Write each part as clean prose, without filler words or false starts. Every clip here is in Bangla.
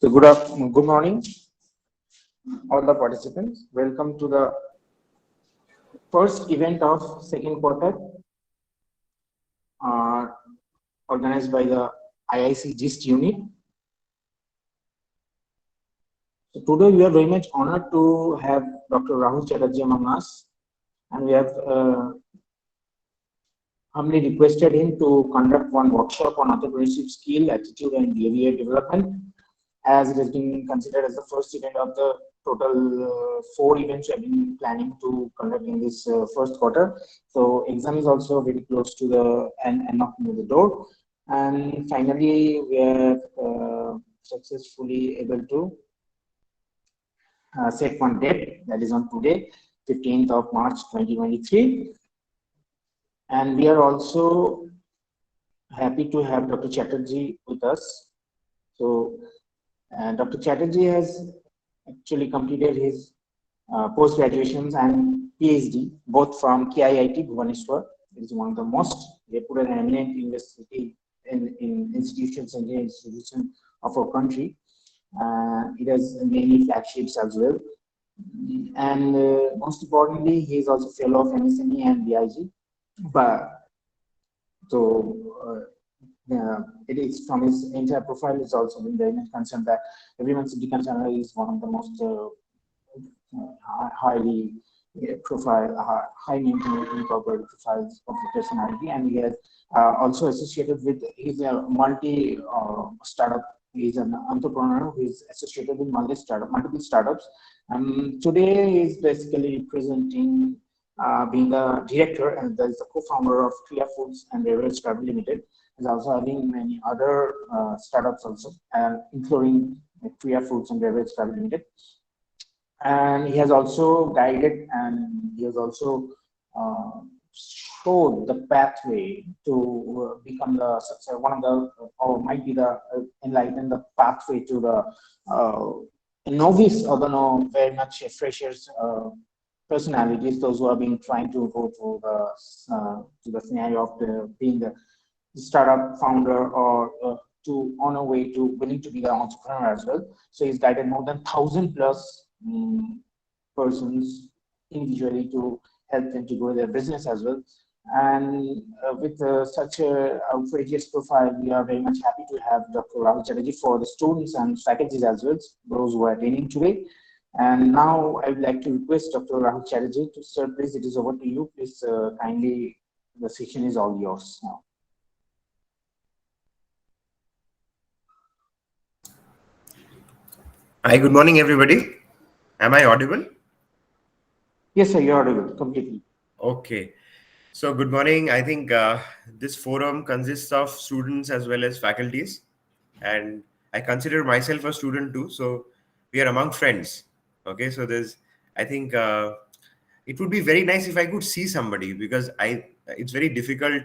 So good morning, all the participants. Welcome to the first event of second quarter, uh, organized by the IIC GIST unit. So today we are very much honored to have Dr. Rahul Chatterjee among us, and we have humbly requested him to conduct one workshop on entrepreneurship skill, attitude, and behavior development, as it has been considered as the first event of the total 4 events we have been planning to conduct in this first quarter. So exam is also very close to the and knocking at the door. And finally, we are successfully able to set one date, that is on today, 15th of March 2023. And we are also happy to have Dr. Chatterjee with us. So Dr. Chatterjee has actually completed his post-graduations and PhD, both from KIIT Bhubaneswar. It is one of the most reputed and eminent university in institutions and institutions of our country. It has many flagships as well. And most importantly, he is also fellow of MSME and BIG. But so it is from his entire profile. It's also been very much concerned that everyone's Indian channel is one of the most highly high maintained corporate profiles of the personality, and he has also associated with his multi startup. He is an entrepreneur who is associated with multiple startups. Today he is basically representing being the director and there is the co-founder of Krea Foods and Beverages Private Limited. He's also having many other startups also, including Krea Foods and Beverages Private Limited. And he has also guided and he has also showed the pathway to become the success, one of the, or might be the enlighten the pathway to the novice or the very much freshers personalities, those who have been trying to go to the scenario of being the startup founder or to on a way to willing to be the entrepreneur as well. So he's guided more than 1,000 plus persons individually to help them to grow their business as well. And with such a outrageous profile, we are very much happy to have Dr. Rahul Chatterjee for the students and faculties as well, those who are attending today. And now I would like to request Dr. Rahul Chatterjee to, sir, please, it is over to you. Please kindly, the session is all yours now. Hi, good morning, everybody. Am I audible? Yes, sir, you're audible completely. Okay. So, good morning. I think this forum consists of students as well as faculties. And I consider myself a student too. So, we are among friends. Okay. So, I think it would be very nice if I could see somebody because it's very difficult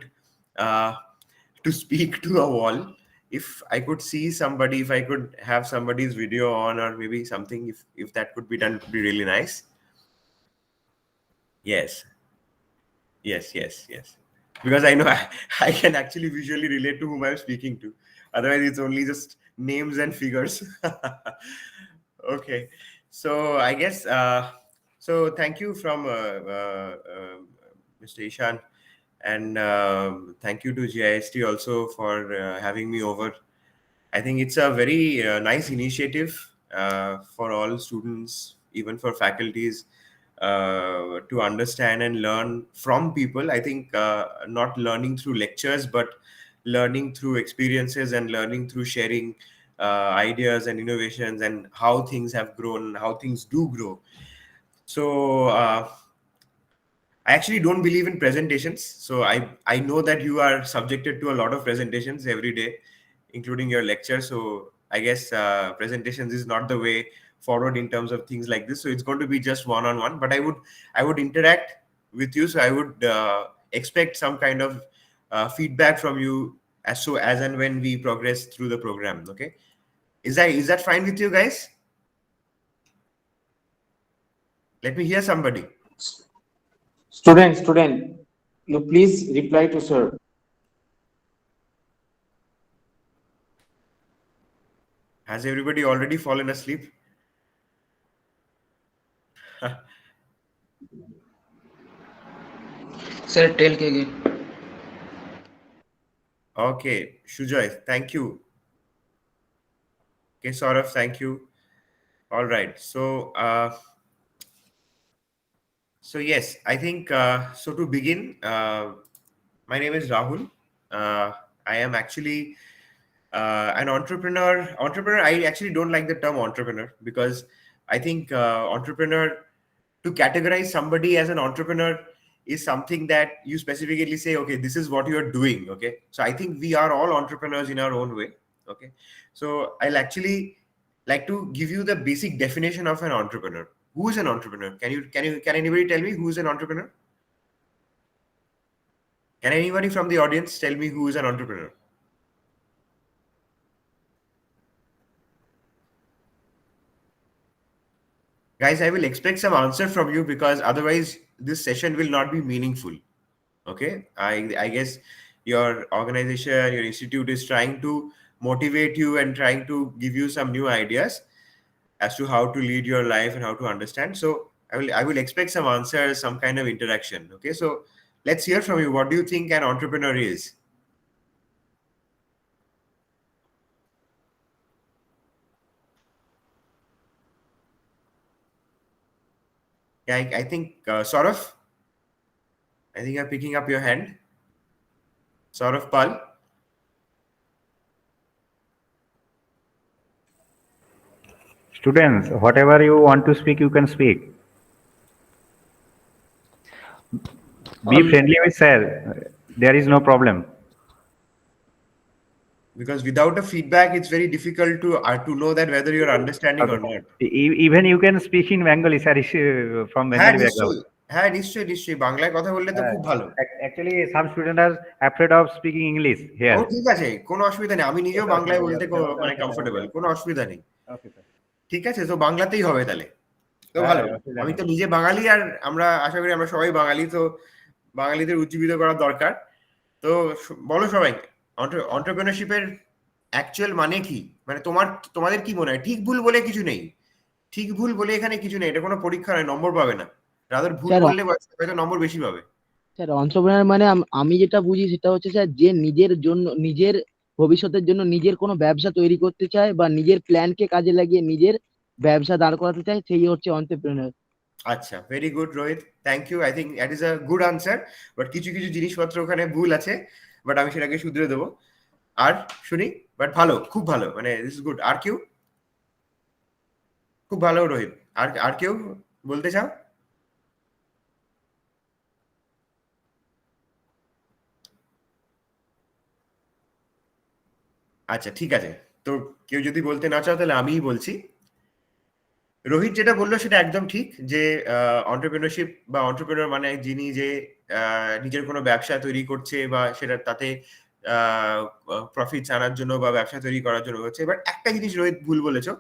to speak to a wall. If I could see somebody, if I could have somebody's video on or maybe something, if that could be done, it would be really nice. Yes. Because I know I can actually visually relate to whom I'm speaking to. Otherwise, it's only just names and figures. Okay. So I guess, so thank you from Mr. Ishan. And thank you to GIST also for having me over. I think it's a very nice initiative for all students, even for faculties, to understand and learn from people. I think not learning through lectures, but learning through experiences and learning through sharing ideas and innovations and how things have grown, how things do grow. So I actually don't believe in presentations. So I know that you are subjected to a lot of presentations every day, including your lecture. So I guess presentations is not the way forward in terms of things like this. So it's going to be just one-on-one, but I would interact with you. So I would expect some kind of feedback from you as and when we progress through the program. Okay. Is that fine with you guys? Let me hear somebody. Student, you please reply to sir. Has everybody already fallen asleep? Sir, tell again. Okay, Shujoy, thank you. Okay, Saurav, thank you. All right. So yes, I think so. To begin, my name is Rahul. I am actually an entrepreneur. Entrepreneur. I actually don't like the term entrepreneur because I think entrepreneur, to categorize somebody as an entrepreneur, is something that you specifically say, okay, this is what you are doing. Okay, so I think we are all entrepreneurs in our own way. Okay, so I'll actually like to give you the basic definition of an entrepreneur. Who is an entrepreneur? Can anybody tell me who is an entrepreneur? Can anybody from the audience tell me who is an entrepreneur? Guys, I will expect some answer from you because otherwise this session will not be meaningful. Okay, I guess your organization, your institute is trying to motivate you and trying to give you some new ideas as to how to lead your life and how to understand. So I will expect some answers, some kind of interaction. Okay, so let's hear from you. What do you think an entrepreneur is? Yeah, I think Saurav, I think I'm picking up your hand. Saurav Pal. Students, whatever you want to speak, you can speak. Be friendly with sir. There is no problem. Because without a feedback, it's very difficult to know that whether you're understanding or not. Even you can speak in Bengali, sir, is from হ্যাঁ Bengali background. নিশ্চয়ই, হ্যাঁ নিশ্চয়ই নিশ্চয়ই, বাংলায় কথা বললে তো খুব ভালো। Actually, some students are afraid of speaking English O here. ঠিক আছে, কোনো অসুবিধা নেই, আমি নিজেও বাংলায় বলতে মানে কমফোর্টেবল, কোনো অসুবিধা নেই। Okay, sir. ঠিক আছে, তো বাংলাতেই হবে তাহলে, তো ভালো। অসুবিধা আমি নেই। তো নিজে বাঙালি আর আমরা আশা করি আমরা সবাই বাঙালি, তো বাঙালিদের উজ্জীবিত করা দরকার। তো বলো সবাই, অন্টারপ্রেনারশিপের অ্যাকচুয়াল মানে কি? মানে তোমাদের কি মনে হয়? ঠিক ভুল বলে কিছু নেই, ঠিক ভুল বলে এখানে কিছু নেই, এটা কোনো পরীক্ষা নয়, নম্বর পাবে না। রাদার ভুল স্যার বললে হয়তো নম্বর বেশি পাবে। স্যার অন্ত্রপ্রেনার মানে আমি যেটা বুঝি সেটা হচ্ছে স্যার, যে নিজের জন্য, নিজের ভবিষ্যতের জন্য নিজের কোনো ব্যবসা তৈরি করতে চায় বা নিজের প্ল্যানকে কাজে লাগিয়ে নিজের ব্যবসা দাঁড় করাতে চায়, সেই হচ্ছে অন্ত্রপ্রেনার। আচ্ছা, very good Rohit, thank you. I think that is a good answer, but কিছু কিছু জিনিসপত্র ওখানে ভুল আছে, বাট আমি সেটাকে শুধরে দেবো। আর শুনি, বাট ভালো, খুব ভালো, মানে দিস ইজ গুড। আর কেউ? খুব ভালো রোহিত। আর আর কেউ বলতে চাও? আচ্ছা ঠিক আছে, তো কেউ যদি বলতে না চাও তাহলে আমিই বলছি। রোহিত যেটা বললো সেটা একদম ঠিক, যে অন্টারপ্রেনারশিপ বা অন্টারপ্রেনার মানে যিনি যে নিজের কোনো ব্যবসা তৈরি করছে বা সেটা তাতে প্রফিট আনার জন্য বা ব্যবসা তৈরি করার জন্য হচ্ছে। বাট একটা জিনিস রোহিত ভুল বলেছো,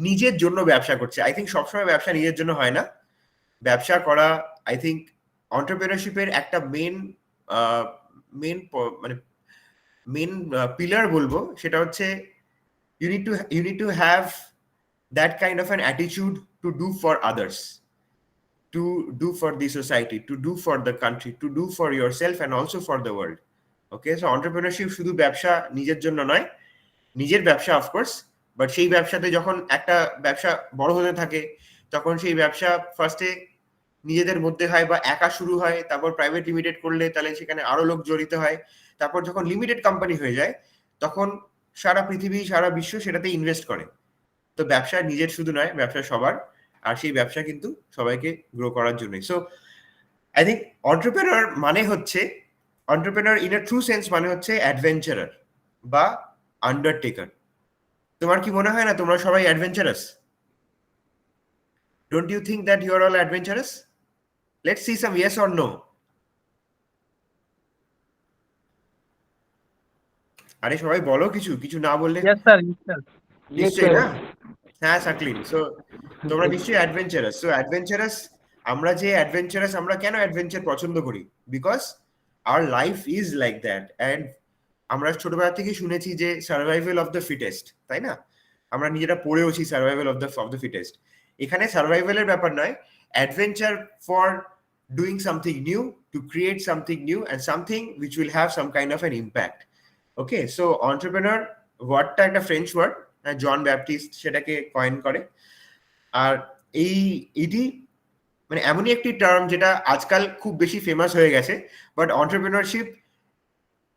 নিজের জন্য ব্যবসা করছে। আই থিঙ্ক সবসময় ব্যবসা নিজের জন্য হয় না। ব্যবসা করা, আই থিঙ্ক অন্টারপ্রেনারশিপের একটা মেন মানে মেন পিলার বলবো, সেটা হচ্ছে you need to have that kind of an attitude to do for others, to do for the society, to do for the country, to do for yourself and also for the world. Okay, so entrepreneurship শুধু ব্যবসা নিজের জন্য নয়, নিজের ব্যবসা অফকোর্স, বাট সেই ব্যবসাতে যখন একটা ব্যবসা বড় হতে থাকে তখন সেই ব্যবসা ফার্স্টে নিজেদের মধ্যে হয় বা একা শুরু হয়, তারপর প্রাইভেট লিমিটেড করলে তাহলে সেখানে আরো লোক জড়িত হয়, তারপর যখন লিমিটেড কোম্পানি হয়ে যায় তখন সারা পৃথিবী সারা বিশ্ব সেটাতে ইনভেস্ট করে। তো ব্যবসা নিজের শুধু নয়, ব্যবসা সবার, আর সেই ব্যবসা কিন্তু সবাইকে গ্রো করার জন্যই। সো আই থিঙ্ক অন্টারপ্রেনার মানে হচ্ছে, entrepreneur in a true sense মানে হচ্ছে অ্যাডভেঞ্চারার বা আন্ডারটেকার। তোমার কি মনে হয় না তোমরা সবাই adventurous? Don't you think that you are all adventurous? Let's see some yes or no. আরে সবাই বলো, কিছু কিছু না বললে। Yes, sir. Yes, sir. নিশ্চয়ই না? হ্যাঁ সাকলিন, সো তোমরা নিশ্চয়ই অ্যাডভেঞ্চারাস। সো অ্যাডভেঞ্চারাস, আমরা যে অ্যাডভেঞ্চারাস, আমরা কেন অ্যাডভেঞ্চার পছন্দ করি? Because our life is like that. And আমরা ছোটবেলা থেকে শুনেছি যে সার্ভাইভাল অফ দ্য ফিটেস্ট, তাই না? আমরা নিজেরা পড়েওছি সার্ভাইভাল অফ দ্য ফিটেস্ট। এখানে সার্ভাইভালের ব্যাপার নয়, adventure for doing something new, to create something new and something which will have some kind of an impact. Okay, so entrepreneur ওয়ার্ডটা একটা ফ্রেঞ্চ ওয়ার্ড, জন ব্যাপটিস্ট সেটাকে কয়েন করে। আর এটি মানে এমনই একটি টার্ম যেটা আজকাল খুব বেশি ফেমাস হয়ে গেছে, বাট অন্টারপ্রেনারশিপ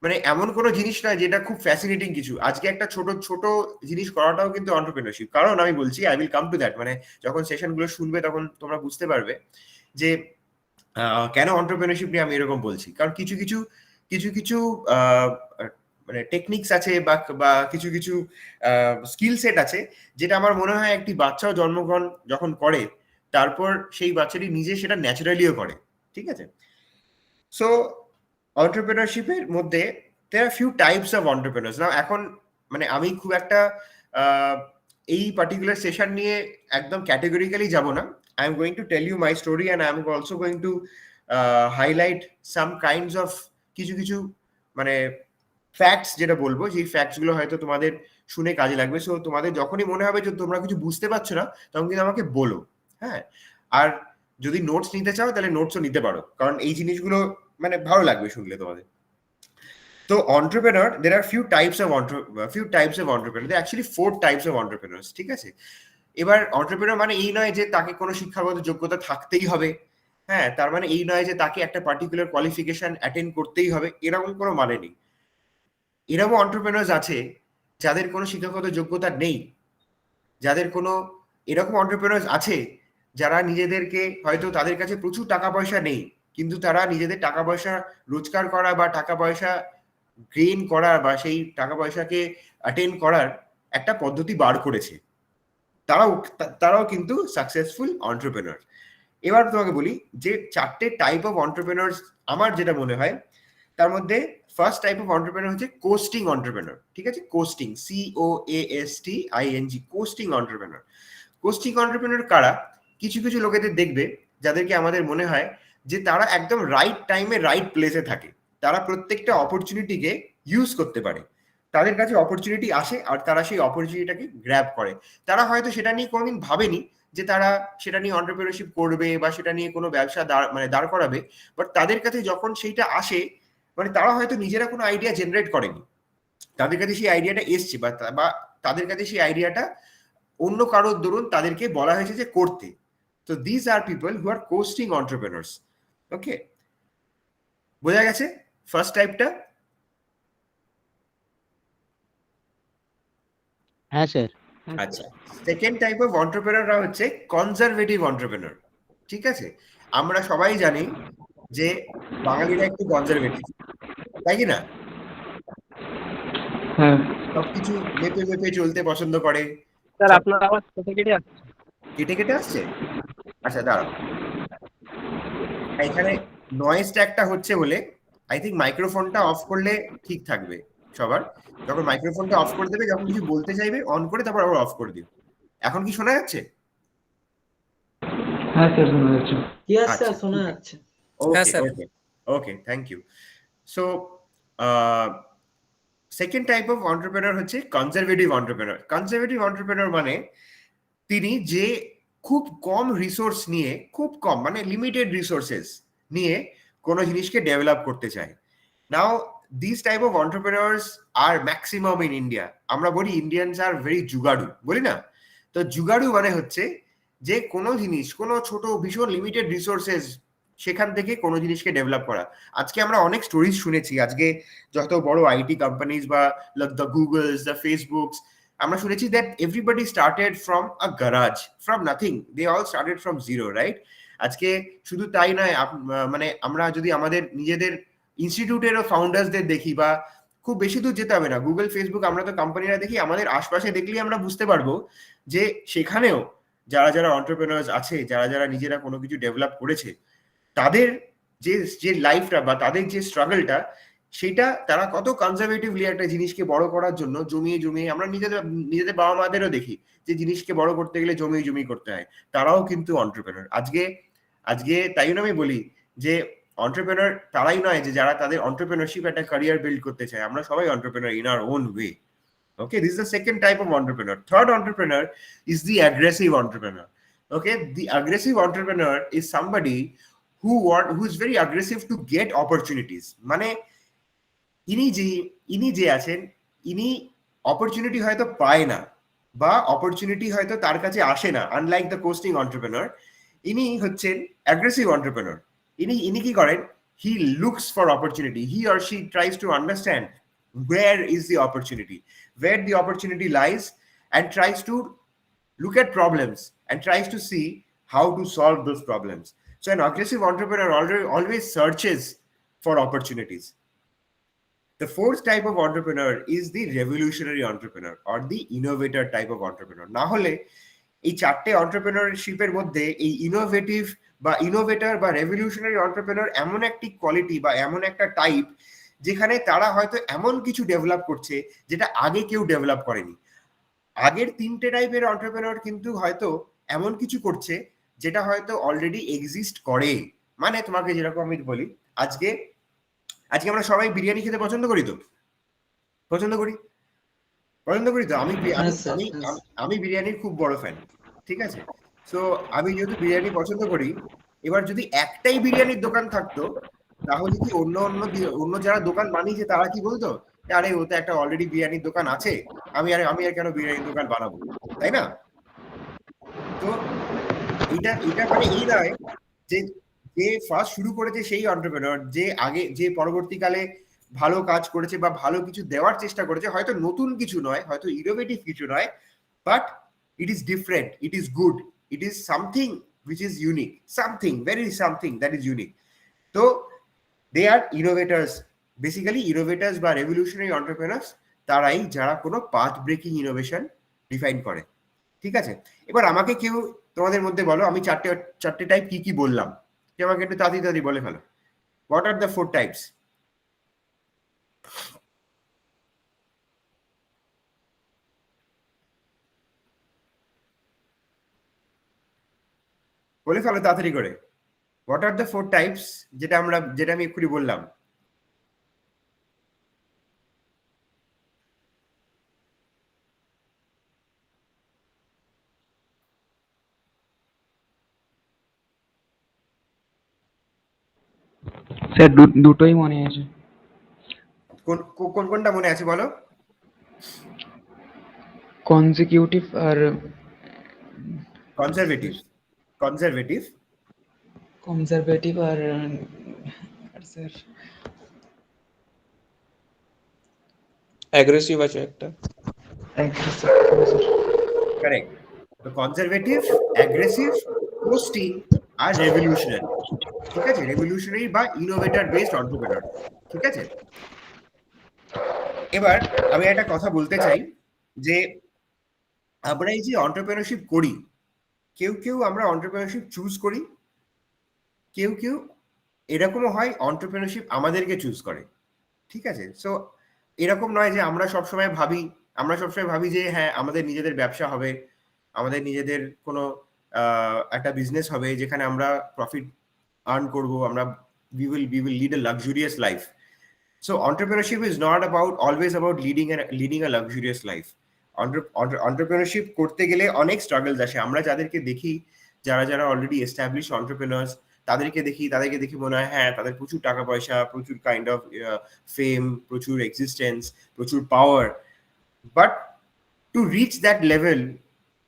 মানে এমন কোনো জিনিস নয় যেটা খুব ফ্যাসিনেটিং কিছু। আজকে একটা ছোট ছোট জিনিস করাটাও কিন্তু অন্টারপ্রেনারশিপ। কারণ আমি বলছি, I will come to that, মানে যখন সেশনগুলো শুনবে তখন তোমরা বুঝতে পারবে যে কেন অন্টারপ্রেনারশিপ নিয়ে আমি এরকম বলছি। কারণ কিছু কিছু কিছু কিছু মানে টেকনিক্স আছে বা কিছু কিছু স্কিল সেট আছে যেটা আমার মনে হয় একটি বাচ্চাও জন্মগ্রহণ যখন করে তারপর সেই বাচ্চাটি নিজে সেটা ন্যাচারালিও করে। ঠিক আছে, সো অন্টারপ্রেনারশিপের মধ্যে there are few types of entrepreneurs. Now এখন মানে আমি খুব একটা এই পার্টিকুলার সেশন নিয়ে একদম ক্যাটেগরিক্যালি যাব না। I am going to tell you my story and I am also going to highlight some kinds of কিছু কিছু মানে ফ্যাক্টস যেটা বলবো, যে ফ্যাক্টস গুলো হয়তো তোমাদের শুনে কাজে লাগবে। সো তোমাদের যখনই মনে হবে যে তোমরা কিছু বুঝতে পারছো না তখন কিন্তু আমাকে বলো, হ্যাঁ। আর যদি নোটস নিতে চাও তাহলে নোটসও নিতে পারো, কারণ এই জিনিসগুলো মানে ভালো লাগবে শুনলে তোমাদের। তো entrepreneur, there are few types of entrepreneur. There are actually 4 types of entrepreneurs, ঠিক আছে। এবার entrepreneur মানে এই নয় যে তাকে কোনো শিক্ষাগত যোগ্যতা থাকতেই হবে, হ্যাঁ, তার মানে এই নয় যে তাকে একটা পার্টিকুলার কোয়ালিফিকেশন অ্যাটেন্ড করতেই হবে, এরকম কোনো মানে নেই। এরকম entrepreneurs আছে যাদের কোনো শিক্ষাগত যোগ্যতা নেই, যাদের কোনো এরকম entrepreneurs আছে যারা নিজেদেরকে হয়তো তাদের কাছে প্রচুর টাকা পয়সা নেই, কিন্তু তারা নিজেদের টাকা পয়সা রোজগার করা বা টাকা পয়সা গেইন করার বা সেই টাকা পয়সাকে অ্যাটেন্ড করার একটা পদ্ধতি বার করেছে। তারাও কিন্তু সাকসেসফুল অন্টারপ্রেনার। এবার তোমাকে বলি যে 4টে টাইপ অফ অন্টারপ্রেনার্স আমার যেটা মনে হয়, তার মধ্যে ফার্স্ট টাইপ অফ অন্টারপ্রেনার হচ্ছে কোস্টিং অন্টারপ্রেনার। ঠিক আছে, costing, COASTING, costing entrepreneur. Costing entrepreneur কারা? কিছু কিছু লোকেদের দেখবে যাদেরকে আমাদের মনে হয় যে তারা একদম রাইট টাইমে রাইট প্লেসে থাকে, তারা প্রত্যেকটা অপরচুনিটিকে ইউজ করতে পারে, তাদের কাছে অপরচুনিটি আসে আর তারা সেই অপরচুনিটিটাকে গ্র্যাব করে। তারা হয়তো সেটা নিয়ে কোনোদিন ভাবেনি যে তারা সেটা নিয়ে অন্টারপ্রেনারশিপ করবে বা সেটা নিয়ে কোনো ব্যবসা দাঁড় করাবে, বাট তাদের কাছে যখন সেইটা আসে, মানে তারা হয়তো নিজেরা কোনো আইডিয়া জেনারেট করেনি, তাদের কাছে সেই আইডিয়াটা এসছে বা তাদের কাছে সেই আইডিয়াটা অন্য কারোর দরুন তাদেরকে বলা হয়েছে যে করতে। তো this are people who are coasting entrepreneurs. Okay, বোঝা গেছে ফার্স্ট টাইপটা? হ্যাঁ স্যার। আচ্ছা, সেকেন্ড টাইপ অফ অন্টারপ্রেনাররা হচ্ছে কনজারভেটিভ অন্টারপ্রেনার। ঠিক আছে, আমরা সবাই জানি যে বাঙালিরা একটু কনজারভেটিভ, তাই কি না? হ্যাঁ সবকিছু মেপে মেপে চলতে পছন্দ করে। স্যার, আপনার আওয়াজ কোথা কেটে আসছে? কেটে কেটে আসছে? আচ্ছা দাঁড়াও, এখানে নয়েজটা একটা হচ্ছে বলে আই থিঙ্ক মাইক্রোফোনটা অফ করলে ঠিক থাকবে সবার। যখন মাইক্রোফোনটা অফ করে দেবে, যখন কিছু বলতে চাইবে অন করে তারপর আবার অফ করে দিও। এখন কি শোনা যাচ্ছে? হ্যাঁ স্যার, শোনা যাচ্ছে। ইয়েস স্যার, শোনা যাচ্ছে। Okay okay okay, thank you. So second type of entrepreneur হচ্ছে কনজারভেটিভ অন্টারপ্রেনার। কনজারভেটিভ অন্টারপ্রেনার মানে তিনি যে খুব কম রিসোর্স নিয়ে, খুব কম মানে লিমিটেড রিসোর্সেস নিয়ে কোনো জিনিসকে ডেভেলপ করতে চায়। Now this type of entrepreneurs are maximum in India. আমরা বলি ইন্ডিয়ানস আর ভেরি জুগাড়ু, বলি না? তো জুগাড়ু মানে হচ্ছে যে কোনো জিনিস, কোনো ছোট ভীষণ লিমিটেড রিসোর্সেস সেখান থেকে কোনো জিনিসকে ডেভেলপ করা। আজকে আমরা অনেক স্টোরিজ শুনেছি, আজকে যত বড় আইটি কোম্পানিজ বা দ্য গুগলস, দ্য ফেসবুকস, আমরা শুনেছি that everybody started from a garage, from nothing, they all started from zero, right? আজকে শুধু তাই নয়, মানে আমরা যদি আমাদের নিজেদের ইনস্টিটিউটেরও ফাউন্ডার্সদের দেখি, বা খুব বেশি দূর যেতে হবে না, গুগল, ফেসবুক, আমরা তো কোম্পানিরা দেখি, আমাদের আশপাশে দেখলেই আমরা বুঝতে পারবো যে সেখানেও যারা যারা অন্টারপ্রেনার্স আছে, যারা যারা নিজেরা কোনো কিছু ডেভেলপ করেছে, তাদের যে লাইফটা বা তাদের যে স্ট্রাগলটা, সেটা তারা কত কনজারভেটিভলি একটা জিনিসকে বড় করার জন্য জমিয়ে জমিয়ে, আমরা নিজেদের বাবা মাদেরও দেখি যে জিনিসকে বড় করতে গেলে জমিয়ে জমিয়ে করতে হয়, তারাও কিন্তু অন্টারপ্রেনার। আজকে তাই জন্য আমি বলি যে অন্টারপ্রেনার তারাই নয় যে যারা তাদের অন্টারপ্রেনারশিপ একটা ক্যারিয়ার বিল্ড করতে চায়, আমরা সবাই entrepreneur in our own way. Okay, this is the second type of entrepreneur. Third entrepreneur is the aggressive entrepreneur. Okay, the aggressive entrepreneur is somebody who is very aggressive to get opportunities. মানে ইনি যে আছেন, ইনি অপরচুনিটি হয়তো পায় না বা অপরচুনিটি হয়তো তার কাছে আসে না, আনলাইক দ্য কোস্টিং অন্টারপ্রেনার। ইনি হচ্ছেন অ্যাগ্রেসিভ অন্টারপ্রেনার। ইনি কি করেন? He looks for opportunity, he or she tries to understand where is the opportunity, where the opportunity lies, and tries to look at problems and tries to see how to solve those problems. So an aggressive entrepreneur always searches for opportunities. The fourth type of entrepreneur is the revolutionary entrepreneur or the innovator type of entrepreneur. না হলে এই চারটে entrepreneurship-এর মধ্যে এই ইনোভেটিভ বা ইনোভেটর বা রেভলিউশনারি entrepreneur এমন একটি কোয়ালিটি বা এমন একটা টাইপ যেখানে তারা হয়তো এমন কিছু ডেভেলপ করছে যেটা আগে কেউ ডেভেলপ করেনি। আগের তিনটে টাইপের entrepreneur কিন্তু হয়তো এমন কিছু করছে যেটা হয়তো অলরেডি এক্সিস্ট করে। মানে তোমাকে যেরকম আমি বলি, আজকে আমরা সবাই বিরিয়ানি খেতে পছন্দ করি তো? পছন্দ করি তো। আমি বিরিয়ানির খুব বড় ফ্যান, ঠিক আছে? সো আমি যেহেতু বিরিয়ানি পছন্দ করি, এবার যদি একটাই বিরিয়ানির দোকান থাকতো তাহলে কি অন্য যারা দোকান বানিয়েছে তারা কি বলতো, আরে ও তো একটা অলরেডি বিরিয়ানির দোকান আছে, আমি আর কেন বিরিয়ানির দোকান বানাবো, তাই না? তো এটা মানে এই নয় যে ফার্স্ট শুরু করেছে সেই এন্টারপ্রেনার, যে পরবর্তীকালে ভালো কাজ করেছে বা ভালো কিছু দেওয়ার চেষ্টা করেছে, হয়তো নতুন কিছু নয়, হয়তো ইনোভেটিভ কিছু নয়, but it is different, it is good, it is something which is unique, something that is unique. So they are innovators, basically innovators বা revolutionary entrepreneurs, তারাই যারা কোনো path breaking innovation ডিফাইন করে। ঠিক আছে, এবার আমাকে কেউ তোমাদের মধ্যে বলো, আমি চারটে টাইপ কি বললাম, কেউ আমাকে একটু তাড়াতাড়ি বলে ফেলো। What are the 4 types? বলে ফেলো তাড়াতাড়ি করে। What are the 4 types যেটা আমি এক্ষুনি বললাম? স্যার দুটোই মনে আছে। কোনটা মনে আছে বলো? কনজিকিউটিভ আর কনজারভেটিভ আর স্যার অ্যাগ্রেসিভ আছে একটা। কারেক্ট। তো কনজারভেটিভ, অ্যাগ্রেসিভ, কোস্টিং আর রেভলিউশনারি। ঠিক আছে, রেভলিউশনারি বা ইনোভেটর বেসড এন্টারপ্রেনার। ঠিক আছে, এবার আমি একটা কথা বলতে চাই যে আমরা এই যে এন্টারপ্রেনারশিপ করি, কেউ আমরা এন্টারপ্রেনারশিপ চুজ করি, কেউ এরকমও হয় এন্টারপ্রেনারশিপ আমাদেরকে চুজ করে। ঠিক আছে, সো এরকম নয় যে আমরা সবসময় ভাবি যে হ্যাঁ আমাদের নিজেদের ব্যবসা হবে, আমাদের নিজেদের কোনো একটা বিজনেস হবে যেখানে আমরা প্রফিট আর্ন করবো, আমরা we will lead a luxurious life. So entrepreneurship is not always about leading a luxurious life. Entrepreneurship করতে গেলে অনেক স্ট্রাগলস আসে। আমরা যাদেরকে দেখি, যারা অলরেডি এস্টাবলিশ এন্টারপ্রেনার্স, তাদেরকে দেখি মনে হয় হ্যাঁ তাদের প্রচুর টাকা পয়সা, প্রচুর কাইন্ড অফ ফেম, প্রচুর এক্সিস্টেন্স, প্রচুর power, but to reach that level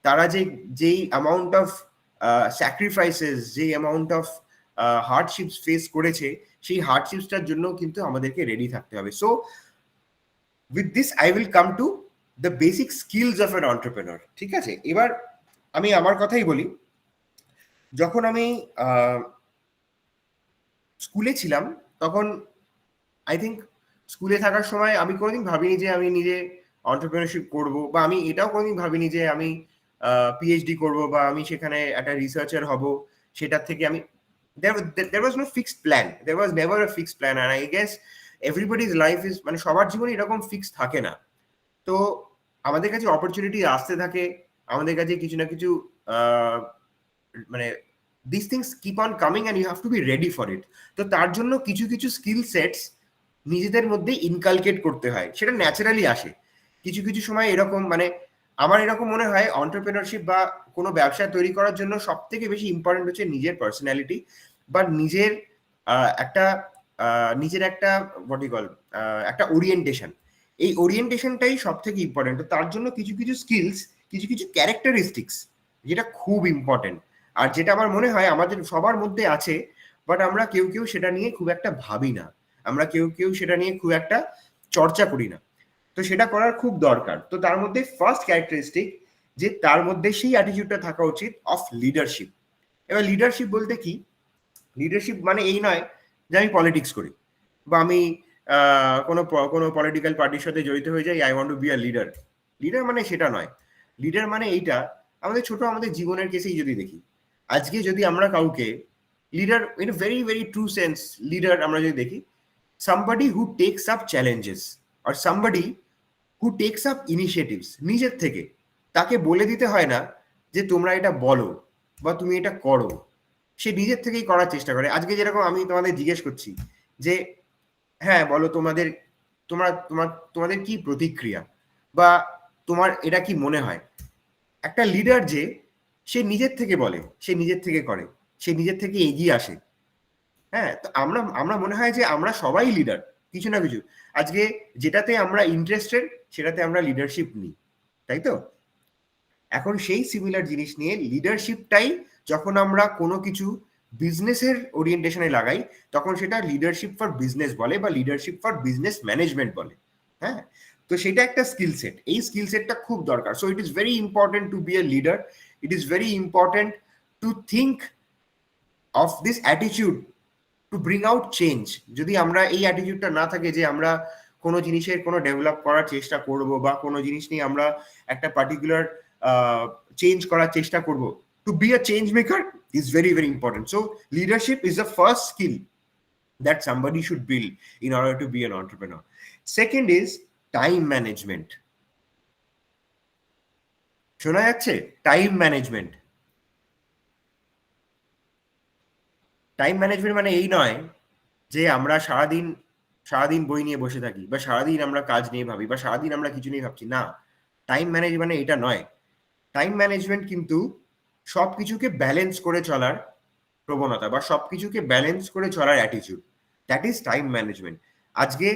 তারা যেই অ্যামাউন্ট অফ স্যাক্রিফাইসেস, যেই অ্যামাউন্ট অফ হার্ডশিপস ফেস করেছে, সেই হার্ডশিপসটার জন্য কিন্তু আমাদেরকে রেডি থাকতে হবে। So with this I will come to the basic skills of an entrepreneur. ঠিক আছে, এবার আমি আমার কথাই বলি। যখন আমি স্কুলে ছিলাম তখন আই থিঙ্ক স্কুলে থাকার সময় আমি কোনোদিন ভাবিনি যে আমি নিজে এন্টারপ্রেনারশিপ করব, বা আমি এটাও কোনোদিন ভাবিনি যে আমি পিএইচডি করব বা আমি সেখানে একটা রিসার্চার হব। সেটার থেকে আমি there was no fixed plan, there was never a fixed plan, and I guess everybody's life is মানে সবার জীবনে এরকম ফিক্স থাকে না। তো আমাদের কাছে অপরচুনিটি আসতে থাকে, আমাদের কাছে কিছু না কিছু মানে these things keep on coming and you have to be ready for it. তো তার জন্য কিছু স্কিল সেটস নিজেদের মধ্যে ইনকালকেট করতে হয়, সেটা ন্যাচারালি আসে। কিছু কিছু সময় এরকম মানে আমার এরকম মনে হয় অন্টারপ্রেনারশিপ বা কোনো ব্যবসা তৈরি করার জন্য সব থেকে বেশি ইম্পর্টেন্ট হচ্ছে নিজের পার্সোনালিটি বা নিজের নিজের একটা হোয়াট ইউ কল একটা ওরিয়েন্টেশন। এই ওরিয়েন্টেশনটাই সব থেকে ইম্পর্টেন্ট। তার জন্য কিছু কিছু স্কিলস, কিছু কিছু ক্যারেক্টারিস্টিক্স যেটা খুব ইম্পর্টেন্ট, আর যেটা আমার মনে হয় আমাদের সবার মধ্যে আছে, বাট আমরা কেউ কেউ সেটা নিয়ে খুব একটা ভাবি না, আমরা কেউ কেউ সেটা নিয়ে খুব একটা চর্চা করি না। তো সেটা করার খুব দরকার। তো তার মধ্যে ফার্স্ট ক্যারেক্টারিস্টিক যে তার মধ্যে সেই অ্যাটিটিউডটা থাকা উচিত অফ লিডারশিপ। এবার লিডারশিপ বলতে কি, লিডারশিপ মানে এই নয় যে আমি পলিটিক্স করি বা আমি কোনো কোনো পলিটিক্যাল পার্টির সাথে জড়িত হয়ে যাই, I want to be a leader. Leader মানে সেটা নয়। লিডার মানে এইটা, আমাদের ছোট আমাদের জীবনের কেসেই যদি দেখি, আজকে যদি আমরা কাউকে leader in very very true sense leader আমরা যদি দেখি, somebody who takes up challenges or somebody who takes up initiatives নিজের থেকে, তাকে বলে দিতে হয় না যে তোমরা এটা বলো বা তুমি এটা করো, সে নিজের থেকেই করার চেষ্টা করে। আজকে যেরকম আমি তোমাদের জিজ্ঞেস করছি যে হ্যাঁ বলো তোমাদের তোমাদের কি প্রতিক্রিয়া বা তোমার এটা কি মনে হয়, একটা লিডার যে সে নিজের থেকে বলে, সে নিজের থেকে করে, সে নিজের থেকে এগিয়ে আসে। হ্যাঁ, তো আমরা মনে হয় যে আমরা সবাই লিডার কিছু না কিছু, আজকে যেটাতে আমরা ইন্টারেস্টেড সেটাতে আমরা লিডারশিপ নিই, তাই তো? এখন সেই সিমিলার জিনিস নিয়ে লিডারশিপটাই যখন আমরা কোনো কিছু বিজনেসের ওরিয়েন্টেশনে লাগাই, তখন সেটা লিডারশিপ ফর বিজনেস বলে বা লিডারশিপ ফর বিজনেস ম্যানেজমেন্ট বলে। হ্যাঁ, তো সেটা একটা স্কিল সেট, এই স্কিল সেটটা খুব দরকার। So it is very important to be a leader, it is very important to think of this attitude to bring out change. যদি আমরা এই অ্যাটিটিউডটা না থাকে যে আমরা কোনো জিনিসের কোনো ডেভেলপ করার চেষ্টা করব বা কোনো জিনিস নিয়ে আমরা একটা পার্টিকুলার চেঞ্জ করার চেষ্টা করব, to be a change maker is very very important. So leadership is the first skill that somebody should build in order to be an entrepreneur. Second is time management. শোনা যাচ্ছে? Time management. টাইম ম্যানেজমেন্ট মানে এই নয় যে আমরা সারাদিন বই নিয়ে বসে থাকি বা সারাদিন আমরা কাজ নিয়ে ভাবি বা সারাদিন আমরা কিছু নিয়ে ভাবছি না। টাইম ম্যানেজমেন্ট মানে এটা নয়। টাইম ম্যানেজমেন্ট কিন্তু সবকিছুকে ব্যালেন্স করে চলার প্রবণতা বা সবকিছুকে ব্যালেন্স করে চলার attitude, that is time management. আজকে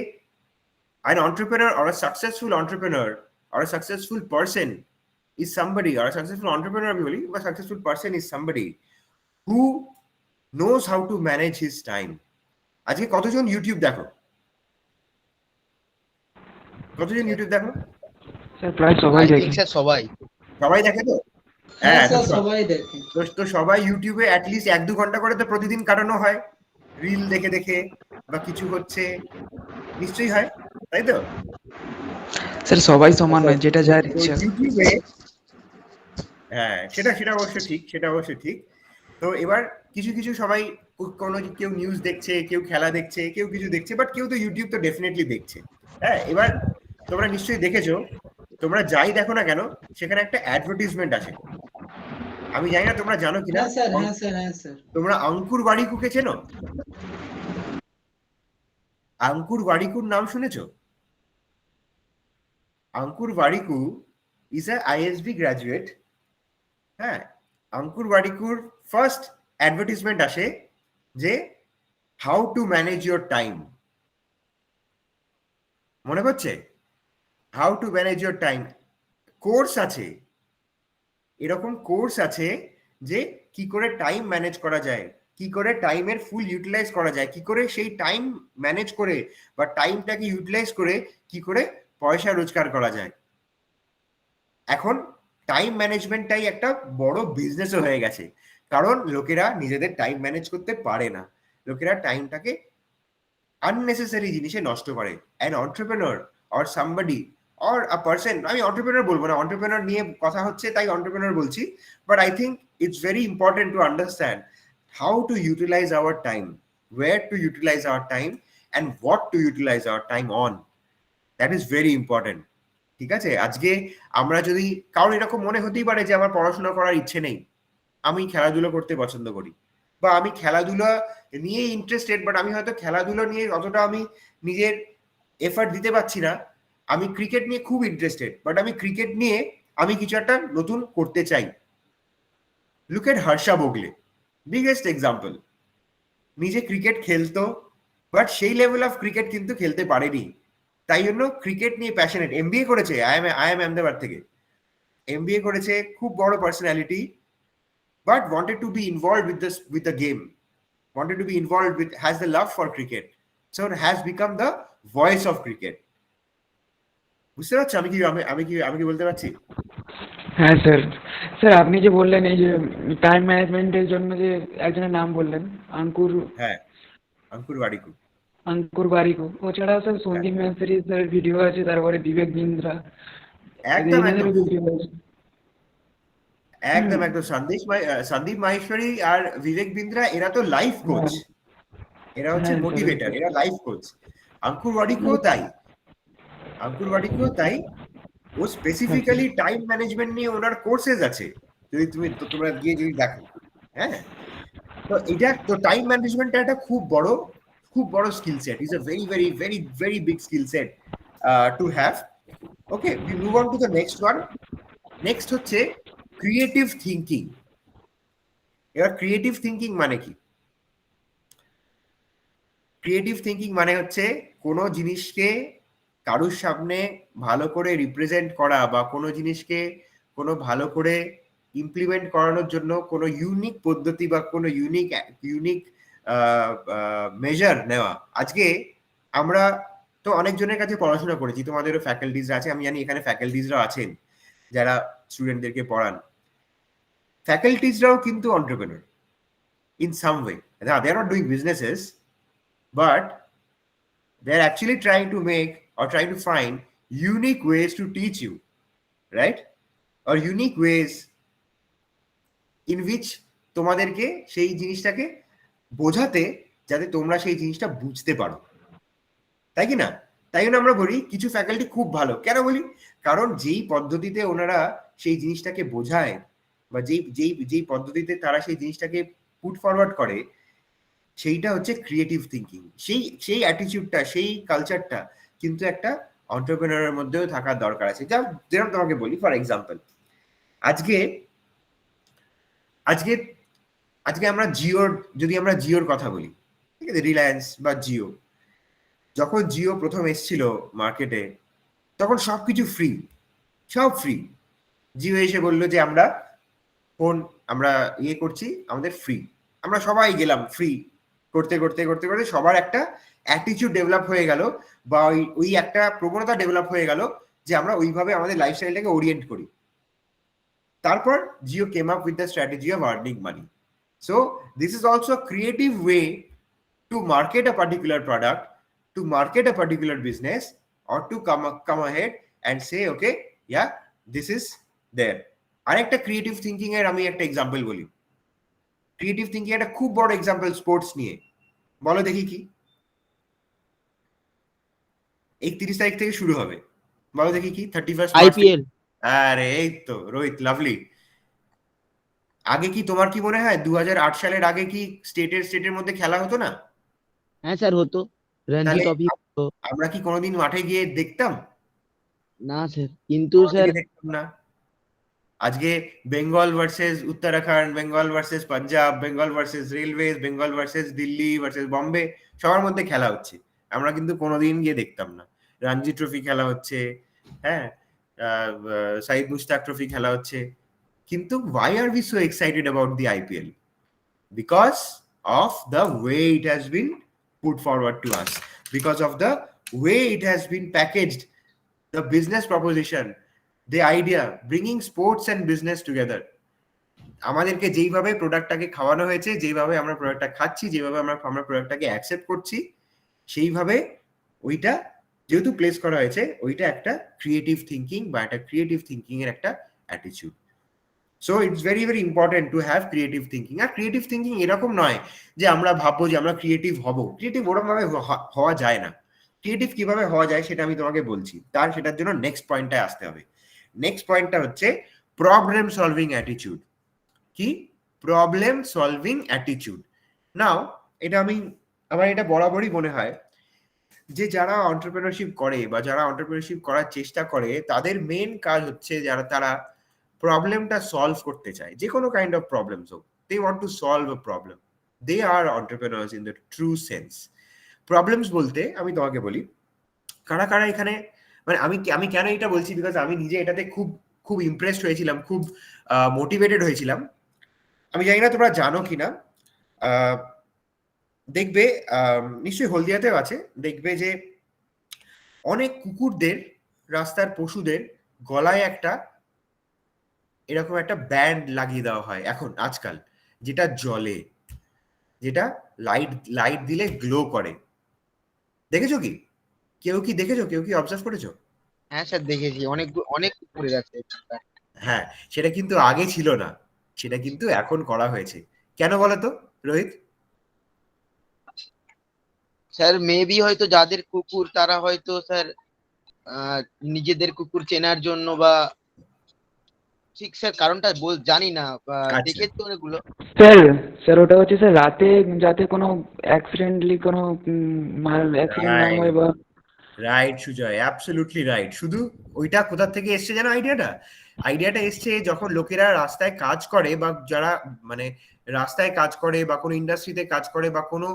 an entrepreneur or a successful entrepreneur or a successful person is somebody, or a successful entrepreneur আমি বলি, বা successful person is somebody who knows how to manage his time. আজকে কতজন ইউটিউব দেখো? কতজন ইউটিউব দেখো? স্যার প্রায় সবাই দেখে। সবাই দেখে তো? হ্যাঁ হ্যাঁ, স্যার সবাই দেখে। তো সবাই ইউটিউবে অ্যাটলিস্ট 1-2 ঘন্টা করে তো প্রতিদিন কাটানো হয় রিল দেখে দেখে বা কিছু হচ্ছে, নিশ্চয়ই হয়, তাই তো? স্যার সবাই সমান নয়, যেটা যার ইচ্ছা। ইউটিউবে হ্যাঁ, সেটা অবশ্য ঠিক, সেটা অবশ্য ঠিক। তো এবার কিছু কিছু সবাই কোনো কেউ নিউজ দেখছে, কেউ খেলা দেখছে, কেউ কিছু দেখছে, বাট কেউ তো ইউটিউব তো ডেফিনেটলি দেখছে। হ্যাঁ, এবার তোমরা নিশ্চয়ই দেখেছো, তোমরা যাই দেখো না কেন সেখানে একটা অ্যাডভার্টাইজমেন্ট আছে। আমি জানি না তোমরা জানো কিনা, হ্যাঁ স্যার, হ্যাঁ স্যার, হ্যাঁ স্যার। তোমরা অঙ্কুর ওয়ারিকুকে চেনো? অঙ্কুর ওয়ারিকুর নাম শুনেছো? অঙ্কুর ওয়ারিকু ইজ আ আইএসবি গ্রাজুয়েট। হ্যাঁ, অঙ্কুর ওয়ারিকুর ফার্স্ট অ্যাডভার্টাইজমেন্ট আসে যে how to manage your time. মনে পড়ছে? How to manage your time course আছে, এরকম কোর্স আছে যে কি করে টাইম ম্যানেজ করা যায়, কি করে টাইমের ফুল ইউটিলাইজ করা যায়, কি করে সেই টাইম ম্যানেজ করে বা টাইমটাকে ইউটিলাইজ করে কি করে পয়সা রোজগার করা যায়। এখন টাইম ম্যানেজমেন্টটাই একটা বড় বিজনেসও হয়ে গেছে, কারণ লোকেরা নিজেদের টাইম ম্যানেজ করতে পারে না, লোকেরা টাইমটাকে আননেসেসারি জিনিসে নষ্ট করে। An entrepreneur or somebody or a person, আমি এন্টারপ্রেনার বলবো না, এন্টারপ্রেনার নিয়ে কথা হচ্ছে তাই এন্টারপ্রেনার বলছি, but I think it's very important to understand how to utilize our time, where to utilize our time and what to utilize our time on. That is very important. ঠিক আছে? আজকে আমরা যদি কারণ এরকম মনে হতেই পারে যে আমার পড়াশোনা করার ইচ্ছে নেই, আমি খেলাধুলো করতে পছন্দ করি বা আমি খেলাধুলা নিয়ে ইন্টারেস্টেড, বাট আমি হয়তো খেলাধুলো নিয়ে অতটা আমি নিজের এফার্ট দিতে পারছি না, আমি ক্রিকেট নিয়ে খুব ইন্টারেস্টেড, বাট আমি ক্রিকেট নিয়ে আমি কিছু একটা নতুন করতে চাই। Look at Harsha Bhogle, biggest example. নিজে ক্রিকেট খেলতো, বাট সেই লেভেল অফ ক্রিকেট কিন্তু খেলতে পারেনি, তাই জন্য ক্রিকেট নিয়ে প্যাশনেট। এমবিএ করেছে আইএম আহমেদাবাদ থেকে, এমবিএ করেছে, খুব বড় personality, but wanted to be involved with the game, wanted to be involved with, has the love for cricket, so it has become the voice of cricket. বুঝতে পারছো আমি কি বলতে পারছি? হ্যাঁ স্যার। স্যার আপনি যে বললেন এই যে টাইম ম্যানেজমেন্টের জন্য যে একজনের নাম বললেন, আঙ্কুর হ্যাঁ, আঙ্কুর বারিকু। আঙ্কুর বারিকু, ও ছাড়া স্যার সন্দীপ ম্যান্সারি স্যার ভিডিও আছে, তারপরে বিবেক বিন্দ্রা, একদম এনাদেরও ভিডিও আছে। একদম সন্দীপ মাহেশ্বরী আর বিবেক বিন্দ্রা, এরা তো লাইফ কোচ, এরা হচ্ছে হ্যাঁ, মোটিভেটর, এরা লাইফ কোচ। আঙ্কুর বারিকুও তাই, ও স্পেসিফিক্যালি টাইম ম্যানেজমেন্ট নিয়ে ওনার কোর্সেস আছে, যদি তোমরা গিয়ে যদি দেখো। হ্যাঁ, তো এটা তো টাইম ম্যানেজমেন্টটা একটা খুব বড় skill set, is a very very very very big skill set to have. Okay, we move on to the next one. Next হচ্ছে ক্রিয়েটিভ থিঙ্কিং। এবার ক্রিয়েটিভ থিঙ্কিং মানে কি? ক্রিয়েটিভ থিঙ্কিং মানে হচ্ছে কোনো জিনিসকে কারুর সামনে ভালো করে রিপ্রেজেন্ট করা, বা কোনো জিনিসকে কোনো ভালো করে ইমপ্লিমেন্ট করানোর জন্য কোনো ইউনিক পদ্ধতি বা কোনো ইউনিক মেজার নেওয়া। আজকে আমরা তো অনেকজনের কাছে পড়াশোনা করেছি, তোমাদেরও ফ্যাকাল্টিজরা আছে, আমি জানি এখানে ফ্যাকাল্টিজরাও আছেন যারা স্টুডেন্টদেরকে পড়ান। ফ্যাকাল্টিজরাও কিন্তু entrepreneur in some way. They are not doing businesses, but they're actually trying to make or trying to find unique ways to teach you, right? Or unique ways in which তোমাদেরকে সেই জিনিসটাকে বোঝাতে, যাতে তোমরা সেই জিনিসটা বুঝতে পারো, তাই কি না? তাই জন্য আমরা বলি কিছু ফ্যাকাল্টি খুব ভালো। কেন বলি? কারণ যেই পদ্ধতিতে ওনারা সেই জিনিসটাকে বোঝায়, বা যেই পদ্ধতিতে তারা সেই জিনিসটাকে পুট ফরওয়ার্ড করে, সেইটা হচ্ছে ক্রিয়েটিভ থিঙ্কিং। সেই অ্যাটিটিউডটা, সেই কালচারটা কিন্তু একটা এন্টারপ্রেনারের মধ্যেও থাকার দরকার আছে। যেরকম তোমাকে বলি, ফর এক্সাম্পল, আজকে আমরা জিওর কথা বলি, ঠিক আছে, রিলায়েন্স বা জিও। যখন জিও প্রথম এসেছিল মার্কেটে, তখন সবকিছু সব ফ্রি। জিও এসে বললো যে আমরা ফোন করছি, আমাদের ফ্রি। আমরা সবাই গেলাম ফ্রি করতে করতে করতে করতে সবার একটা অ্যাটিটিউড ডেভেলপ হয়ে গেল, বা ওই একটা প্রবণতা ডেভেলপ হয়ে গেল যে আমরা ওইভাবে আমাদের লাইফস্টাইলটাকে ওরিয়েন্ট করি। তারপর Jio came up with the strategy of earning money. So this is also creative way to market a particular product, to market a particular business, or to come ahead and say okay, yeah, this is there. আরেকটা ক্রিয়েটিভ থিঙ্কিং এর আমি একটা এক্সাম্পল বলি। ক্রিয়েটিভ থিঙ্কিং একটা খুব বড় এক্সাম্পল স্পোর্টস নিয়ে। বলো দেখি কি? 31 তারিখ থেকে শুরু হবে, বলো দেখি কি? 31 মার্চ। আইপিএল। আরে এই তো রোহিত, লাভলি। আগে কি তোমার কি মনে হয় 2008 সালের আগে কি স্টেটের মধ্যে খেলা হতো না? হ্যাঁ স্যার, হতো। রঞ্জি তাহলে ট্রফি হতো। আমরা কি কোনোদিন মাঠে গিয়ে দেখতাম? না স্যার, কিন্তু স্যার দেখতাম না। আজকে Bengal versus Uttarakhand, Bengal versus Punjab, Bengal versus railways, Bengal versus Delhi versus Bombay, সবার মধ্যে খেলা হচ্ছে, আমরা কিন্তু কোনোদিন গিয়ে দেখতাম না। রঞ্জি ট্রফি খেলা হচ্ছে, হ্যাঁ, সাইদ মুশতাক ট্রফি খেলা হচ্ছে, কিন্তু why are we so excited about the IPL? Because of the way it has been put forward to us, because of the way it has been packaged, the business proposition, the idea, bringing sports and business together. আমাদেরকে যেইভাবে প্রোডাক্টটাকে খাওয়ানো হয়েছে, যেইভাবে আমরা প্রোডাক্টটা খাচ্ছি, যেভাবে আমরা প্রোডাক্টটাকে অ্যাকসেপ্ট করছি, সেইভাবে ওইটা যেহেতু প্লেস করা হয়েছে, ওইটা একটা ক্রিয়েটিভ থিঙ্কিং বা একটা ক্রিয়েটিভ থিঙ্কিং এর একটা attitude. So it's very very important to have creative thinking. আর ক্রিয়েটিভ থিঙ্কিং এরকম নয় যে আমরা ভাববো যে আমরা ক্রিয়েটিভ হব। ক্রিয়েটিভ ওরকম ভাবে হওয়া যায় না। ক্রিয়েটিভ কিভাবে হওয়া যায় সেটা আমি তোমাকে বলছি, সেটার জন্য নেক্সট পয়েন্টটায় আসতে হবে। নেক্সট পয়েন্টটা হচ্ছে প্রবলেম সলভিং অ্যাটিটিউড। কি? Problem solving attitude. নাও এটা আমার এটা বরাবরই মনে হয় যে যারা এন্টারপ্রেনারশিপ করে বা যারা এন্টারপ্রেনারশিপ করার চেষ্টা করে তাদের মেন কাজ হচ্ছে তারা প্রবলেমটা সলভ করতে চায়, যে কোনো কাইন্ড অফ প্রবলেমস হোক, they want to solve a problem, they are entrepreneurs in the true sense. Problems বলতে আমি তোমাকে বলি, কারা কারা এখানে, মানে আমি কেন এটা বলছি, বিকজ আমি নিজে এটাতে খুব খুব ইমপ্রেসড হয়েছিলাম, খুব মোটিভেটেড হয়েছিলাম। আমি জানি না তোমরা জানো কিনা, দেখবে নিশ্চয়ই হলদিয়াতেও আছে, দেখবে যে অনেক কুকুরদের, রাস্তার পশুদের গলায় একটা এরকম একটা ব্যান্ড লাগিয়ে দেওয়া হয় এখন আজকাল, যেটা জ্বলে, যেটা লাইট লাইট দিলে গ্লো করে। দেখেছো কি? কেউ কি দেখেছো? কেউ কি অবজার্ভ করেছো? হ্যাঁ স্যার, দেখেছি, অনেক অনেক কুকুরের আছে। হ্যাঁ, সেটা কিন্তু আগে ছিল না, সেটা কিন্তু এখন করা হয়েছে। কেন বলো তো রোহিত? স্যার মেবি হয়তো যাদের কুকুর তারা হয়তো স্যার নিজেদের কুকুর চেনার জন্য, বা ঠিক স্যার কারণটা জানি না, বা আচ্ছা, দেখেছি অনেকগুলো। স্যার, স্যার ওটা হচ্ছে স্যার রাতে যাতে কোনো অ্যাক্সিডেন্টলি কোনো মাল অ্যাক্সিডেন্ট না হয় রাইট বা রাইট সুজয়, অ্যাবসলিউটলি রাইট। শুধু ওইটা কোথা থেকে এসছে জানো আইডিয়াটা? আইডিয়াটা এসছে যখন লোকেরা রাস্তায় কাজ করে, বা যারা মানে রাস্তায় কাজ করে বা কোনো ইন্ডাস্ট্রিতে কাজ করে, বা কোনো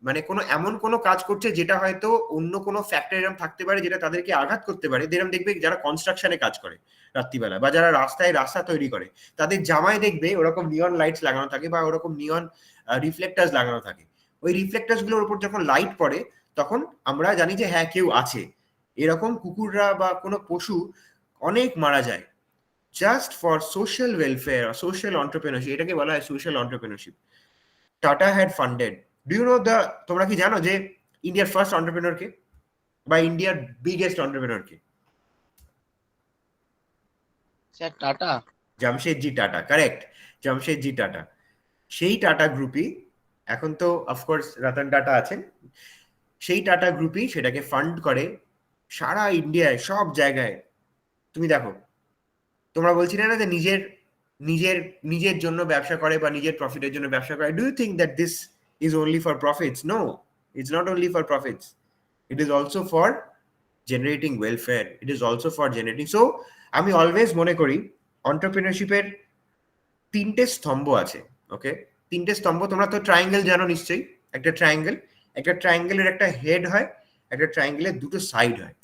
মানে কোনো এমন কোনো কাজ করছে যেটা হয়তো অন্য কোনো ফ্যাক্টরি এরকম থাকতে পারে যেটা তাদেরকে আঘাত করতে পারে। যেরকম দেখবে যারা কনস্ট্রাকশনে কাজ করে রাত্রিবেলা, বা যারা রাস্তায় রাস্তা তৈরি করে, তাদের জামায় দেখবে ওরকম নিয়ন লাইটস লাগানো থাকে, বা ওরকম নিয়ন রিফ্লেক্টার্স লাগানো থাকে। ওই রিফ্লেক্টার্স গুলোর উপর যখন লাইট পড়ে তখন আমরা জানি যে হ্যাঁ কেউ আছে। এরকম কুকুররা বা কোনো পশু অনেক মারা যায় just for social welfare, social entrepreneurship, এটাকে বলা হয় social entrepreneurship. Tata had funded, do you know the, তোমরা কি জানো যে ইন্ডিয়ার ফার্স্ট এন্টারপ্রেনার কে, বা ইন্ডিয়ার বিগেস্ট এন্টারপ্রেনার কে? স্যার টাটা। জামশেদজি টাটা, কারেক্ট, জামশেদজি টাটা। সেই টাটা গ্রুপই, এখন তো অফকোর্স রতন টাটা আছেন, সেই টাটা গ্রুপই সেটাকে ফান্ড করে সারা ইন্ডিয়ায় সব জায়গায়। তুমি দেখো, তোমরা বলছিলে না যে নিজের নিজের নিজের জন্য ব্যবসা করে বা নিজের প্রফিটের জন্য ব্যবসা করে, do you think that this is only for profits? No, it's not only for profits, it is also for generating welfare, it is also for generating. So আমি অলওয়েজ মনে করি এন্টারপ্রেনারশিপের তিনটে স্তম্ভ আছে। ওকে, তিনটে স্তম্ভ, তোমরা তো ট্রায়াঙ্গেল জানো নিশ্চয়ই। একটা ট্রায়াঙ্গেল, একটা ট্রায়াঙ্গেলের একটা হেড হয়, একটা ট্রায়াঙ্গেলের দুটো সাইড হয়।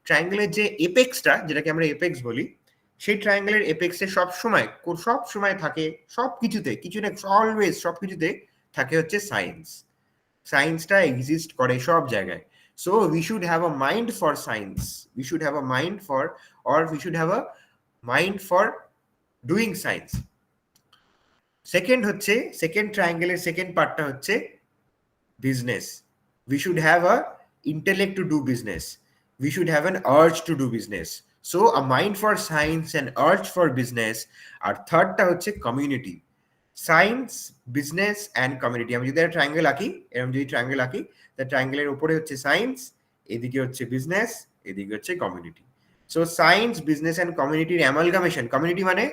ট্রায়াঙ্গেলের যে এপেক্সটা, যেটাকে আমরা এপেক্স বলি, সেই ট্রায়াঙ্গেলের এপেক্সে সব সময় থাকে, সব কিছুতে, কিছু না, অলওয়েজ সব কিছুতে থাকে হচ্ছে সায়েন্স। সায়েন্সটা এক্সিস্ট করে সব জায়গায়। So we should have a mind for science, we should have a mind for, or we should have a mind for doing science. Second হচ্ছে, সেকেন্ড ট্রায়াঙ্গেলের সেকেন্ড পার্টটা হচ্ছে business. We should have a intellect to do business. We should have an urge to do business. So a mind for science and urge for business. আর থার্ডটা হচ্ছে community. Science, business and community. আমি যদি একটা ট্রায়াঙ্গেল আঁকি, এরকম যদি ট্রায়াঙ্গেল আঁকি, তা ট্রায়াঙ্গেলের উপরে হচ্ছে সায়েন্স, এদিকে হচ্ছে বিজনেস, এদিকে হচ্ছে community. So science, business and কমিউনিটির অ্যামালগামেশন। কমিউনিটি মানে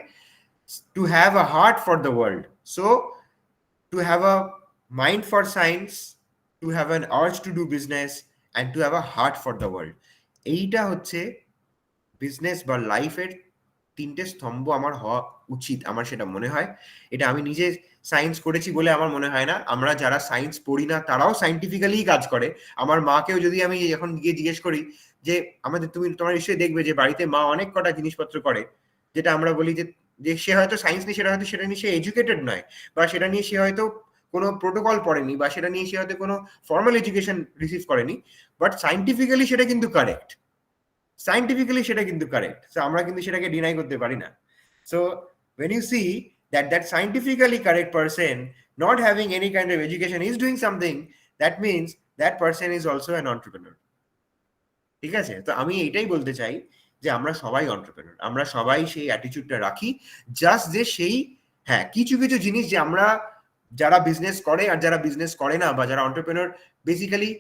to have a heart for the world. So to have a mind for science, to have an urge to do business, and to have a heart for the world. এইটা হচ্ছে বিজনেস বা লাইফের তিনটে স্তম্ভ আমার হওয়া উচিত, আমার সেটা মনে হয়। এটা আমি নিজে সায়েন্স করেছি বলে আমার মনে হয় না, আমরা যারা সায়েন্স পড়ি না তারাও সায়েন্টিফিক্যালি কাজ করে। আমার মাকেও যদি আমি এখন গিয়ে জিজ্ঞেস করি যে আমাদের, তোমরা নিশ্চয়ই দেখবে যে বাড়িতে মা অনেক কটা জিনিসপত্র করে, যেটা আমরা বলি যে সে হয়তো সায়েন্স নিয়ে, সেটা নিয়ে সে এডুকেটেড নয়, বা সেটা নিয়ে সে হয়তো কোনো প্রোটোকল পড়েনি, বা সেটা নিয়ে সে হয়তো কোনো ফর্মাল এডুকেশন রিসিভ করেনি, বাট সায়েন্টিফিক্যালি সেটা কিন্তু কারেক্ট, সায়েন্টিফিক্যালি সেটা কিন্তু কারেক্ট। সো আমরা কিন্তু সেটাকে ডিনাই করতে পারি না। So when you see that scientifically correct person not having any kind of education is doing something, that means that person is also an entrepreneur. ঠিক আছে? তো আমি এটাই বলতে চাই যে আমরা সবাই এন্টারপ্রেনার, আমরা সবাই সেই অ্যাটিটিউডটা রাখি। জাস্ট যে সেই, হ্যাঁ, কিছু কিছু জিনিস যে আমরা, যারা বিজনেস করে আর যারা বিজনেস করে না, বা যারা এন্টারপ্রেনার বেসিক্যালি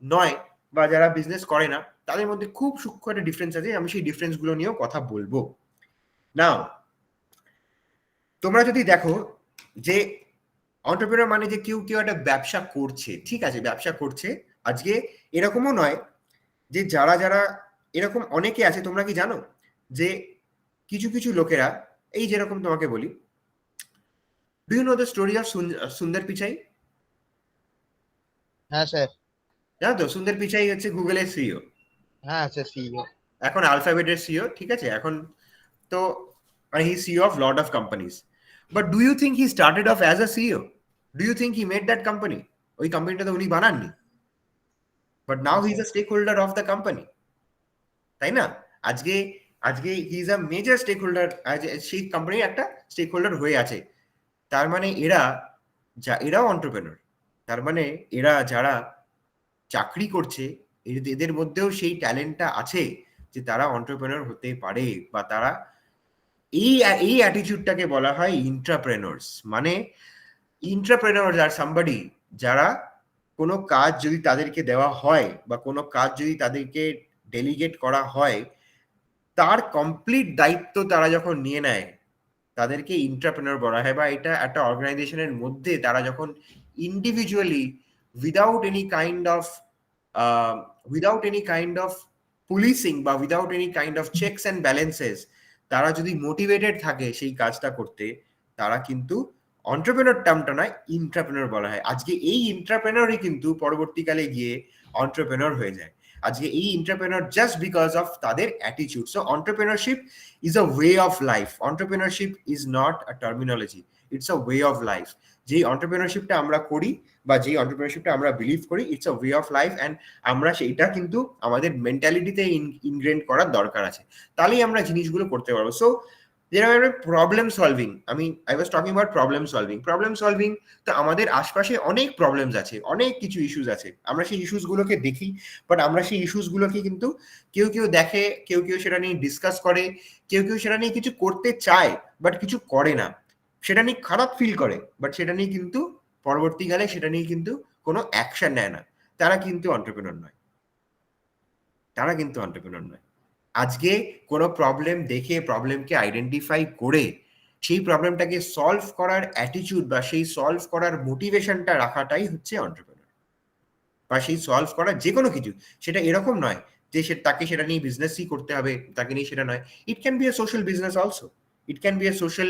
নয়, বা যারা বিজনেস করে না, তাদের মধ্যে খুব সূক্ষ্ম একটা ডিফারেন্স আছে। আমি সেই ডিফারেন্স গুলো নিয়েও কথা বলবো। নাও তোমরা যদি দেখো যে এন্টারপ্রেনার মানে যে কেউ কেউ একটা ব্যবসা করছে, ঠিক আছে, ব্যবসা করছে। আজকে এরকমও নয় যে যারা যারা এরকম অনেকে আছে, তোমরা কি জানো যে কিছু কিছু লোকেরা, এই যেরকম তোমাকে বলি, do you know the story of Sundar Pichai? হ্যাঁ স্যার। জানো তো, সুন্দর পিচাই হচ্ছে গুগলের সিইও, হ্যাঁ স্যার, সিইও। এখন আলফাবেটের সিইও, ঠিক আছে? এখন তো মানে he CEO of lot of companies, but do you think he started off as a CEO? Do you think he made that company? ওই কোম্পানিটা তো উনি বানাননি, but now he is a stakeholder of the company, তাই না? আজকে আজকে he is a major stakeholder, সেই কোম্পানির একটা স্টেক হোল্ডার হয়ে আছে। তার মানে এরাও অন্টারপ্রেনার। তার মানে এরা যারা চাকরি করছে, এদের মধ্যেও সেই ট্যালেন্টটা আছে যে তারা অন্টারপ্রেনার হতে পারে, বা তারা এই এই অ্যাটিটিউডটাকে বলা হয় ইন্ট্রাপ্রেনার্স। মানে ইন্ট্রাপ্রেনার্স আর সামবডি যারা কোনো কাজ যদি তাদেরকে দেওয়া হয় বা কোনো কাজ যদি তাদেরকে ডেলিগেট করা হয়, তার কমপ্লিট দায়িত্ব তারা যখন নিয়ে নেয়, তাদেরকে ইন্ট্রাপ্রেনার বলা হয়। বা এটা একটা অর্গানাইজেশনের মধ্যে তারা যখন individually, without any kind of policing বা without any kind of checks and balances, তারা যদি মোটিভেটেড থাকে সেই কাজটা করতে, তারা কিন্তু অন্টারপ্রেনার টার্মটা নয়, ইন্ট্রাপ্রেনার বলা হয়। আজকে এই ইন্ট্রাপ্রেনারই কিন্তু পরবর্তীকালে গিয়ে অন্টারপ্রেনার হয়ে যায়। আজকে এই এন্টারপ্রেনার জাস্ট বিকজ অফ তাদের attitude. So entrepreneurship is a way of life. Entrepreneurship is not a terminology, it's a way of life. যেই এন্টারপ্রেনারশিপটা আমরা করি বা যেই এন্টারপ্রেনারশিপটা আমরা বিলিভ করি, it's a way of life, and আমরা সেইটা কিন্তু আমাদের মেন্টালিটিতে ইনগ্রেন করার দরকার আছে, তাহলেই আমরা জিনিসগুলো করতে পারবো। So problem solving, I was talking about problem solving. তো আমাদের আশপাশে অনেক প্রবলেমস আছে, অনেক কিছু ইস্যুস আছে, আমরা সেই ইস্যুস গুলোকে দেখি, বাট আমরা সেই ইস্যুস গুলোকে কিন্তু কেউ কেউ দেখে, কেউ কেউ সেটা নিয়ে ডিসকাস করে, কেউ কেউ সেটা নিয়ে কিছু করতে চায় বাট কিছু করে না, সেটা নিয়ে খারাপ ফিল করে, বাট সেটা নিয়ে কিন্তু পরবর্তীকালে সেটা নিয়ে কিন্তু কোনো অ্যাকশন নেয় না। তারা কিন্তু এন্টারপ্রেনার নয়, তারা কিন্তু এন্টারপ্রেনার নয়। আজকে কোনো প্রবলেম দেখে, প্রবলেমকে আইডেন্টিফাই করে সেই প্রবলেমটাকে সলভ করার অ্যাটিটিউড বা সেই সলভ করার মোটিভেশনটা রাখাটাই হচ্ছে এন্টারপ্রেনার। বা সেই সলভ করার যে কোনো কিছু, সেটা এরকম নয় যে তাকে সেটা নিয়ে বিজনেসই করতে হবে, তাকে নিয়ে সেটা নয়। It can be a social business also, it can be a social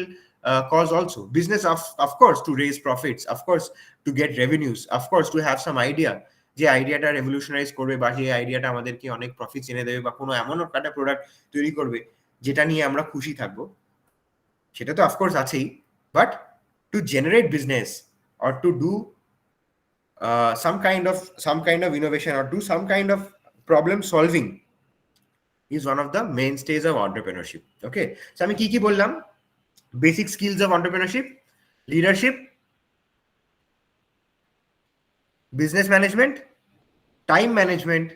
cause also. Business of course to raise profits, of course to get revenues, of course to have some idea, যে আইডিয়াটা রেভলিউশনাইজ করবে বা যে আইডিয়াটা আমাদেরকে অনেক প্রফিট এনে দেবে, বা কোনো এমন একটা প্রোডাক্ট তৈরি করবে যেটা নিয়ে আমরা খুশি থাকবো, সেটা তো অফকোর্স আছেই। But to generate business or to do some kind of innovation or do some kind of problem solving is one of the mainstays of entrepreneurship. Okay, so আমি কি বললাম? Basic skills of entrepreneurship: leadership, business management, time management,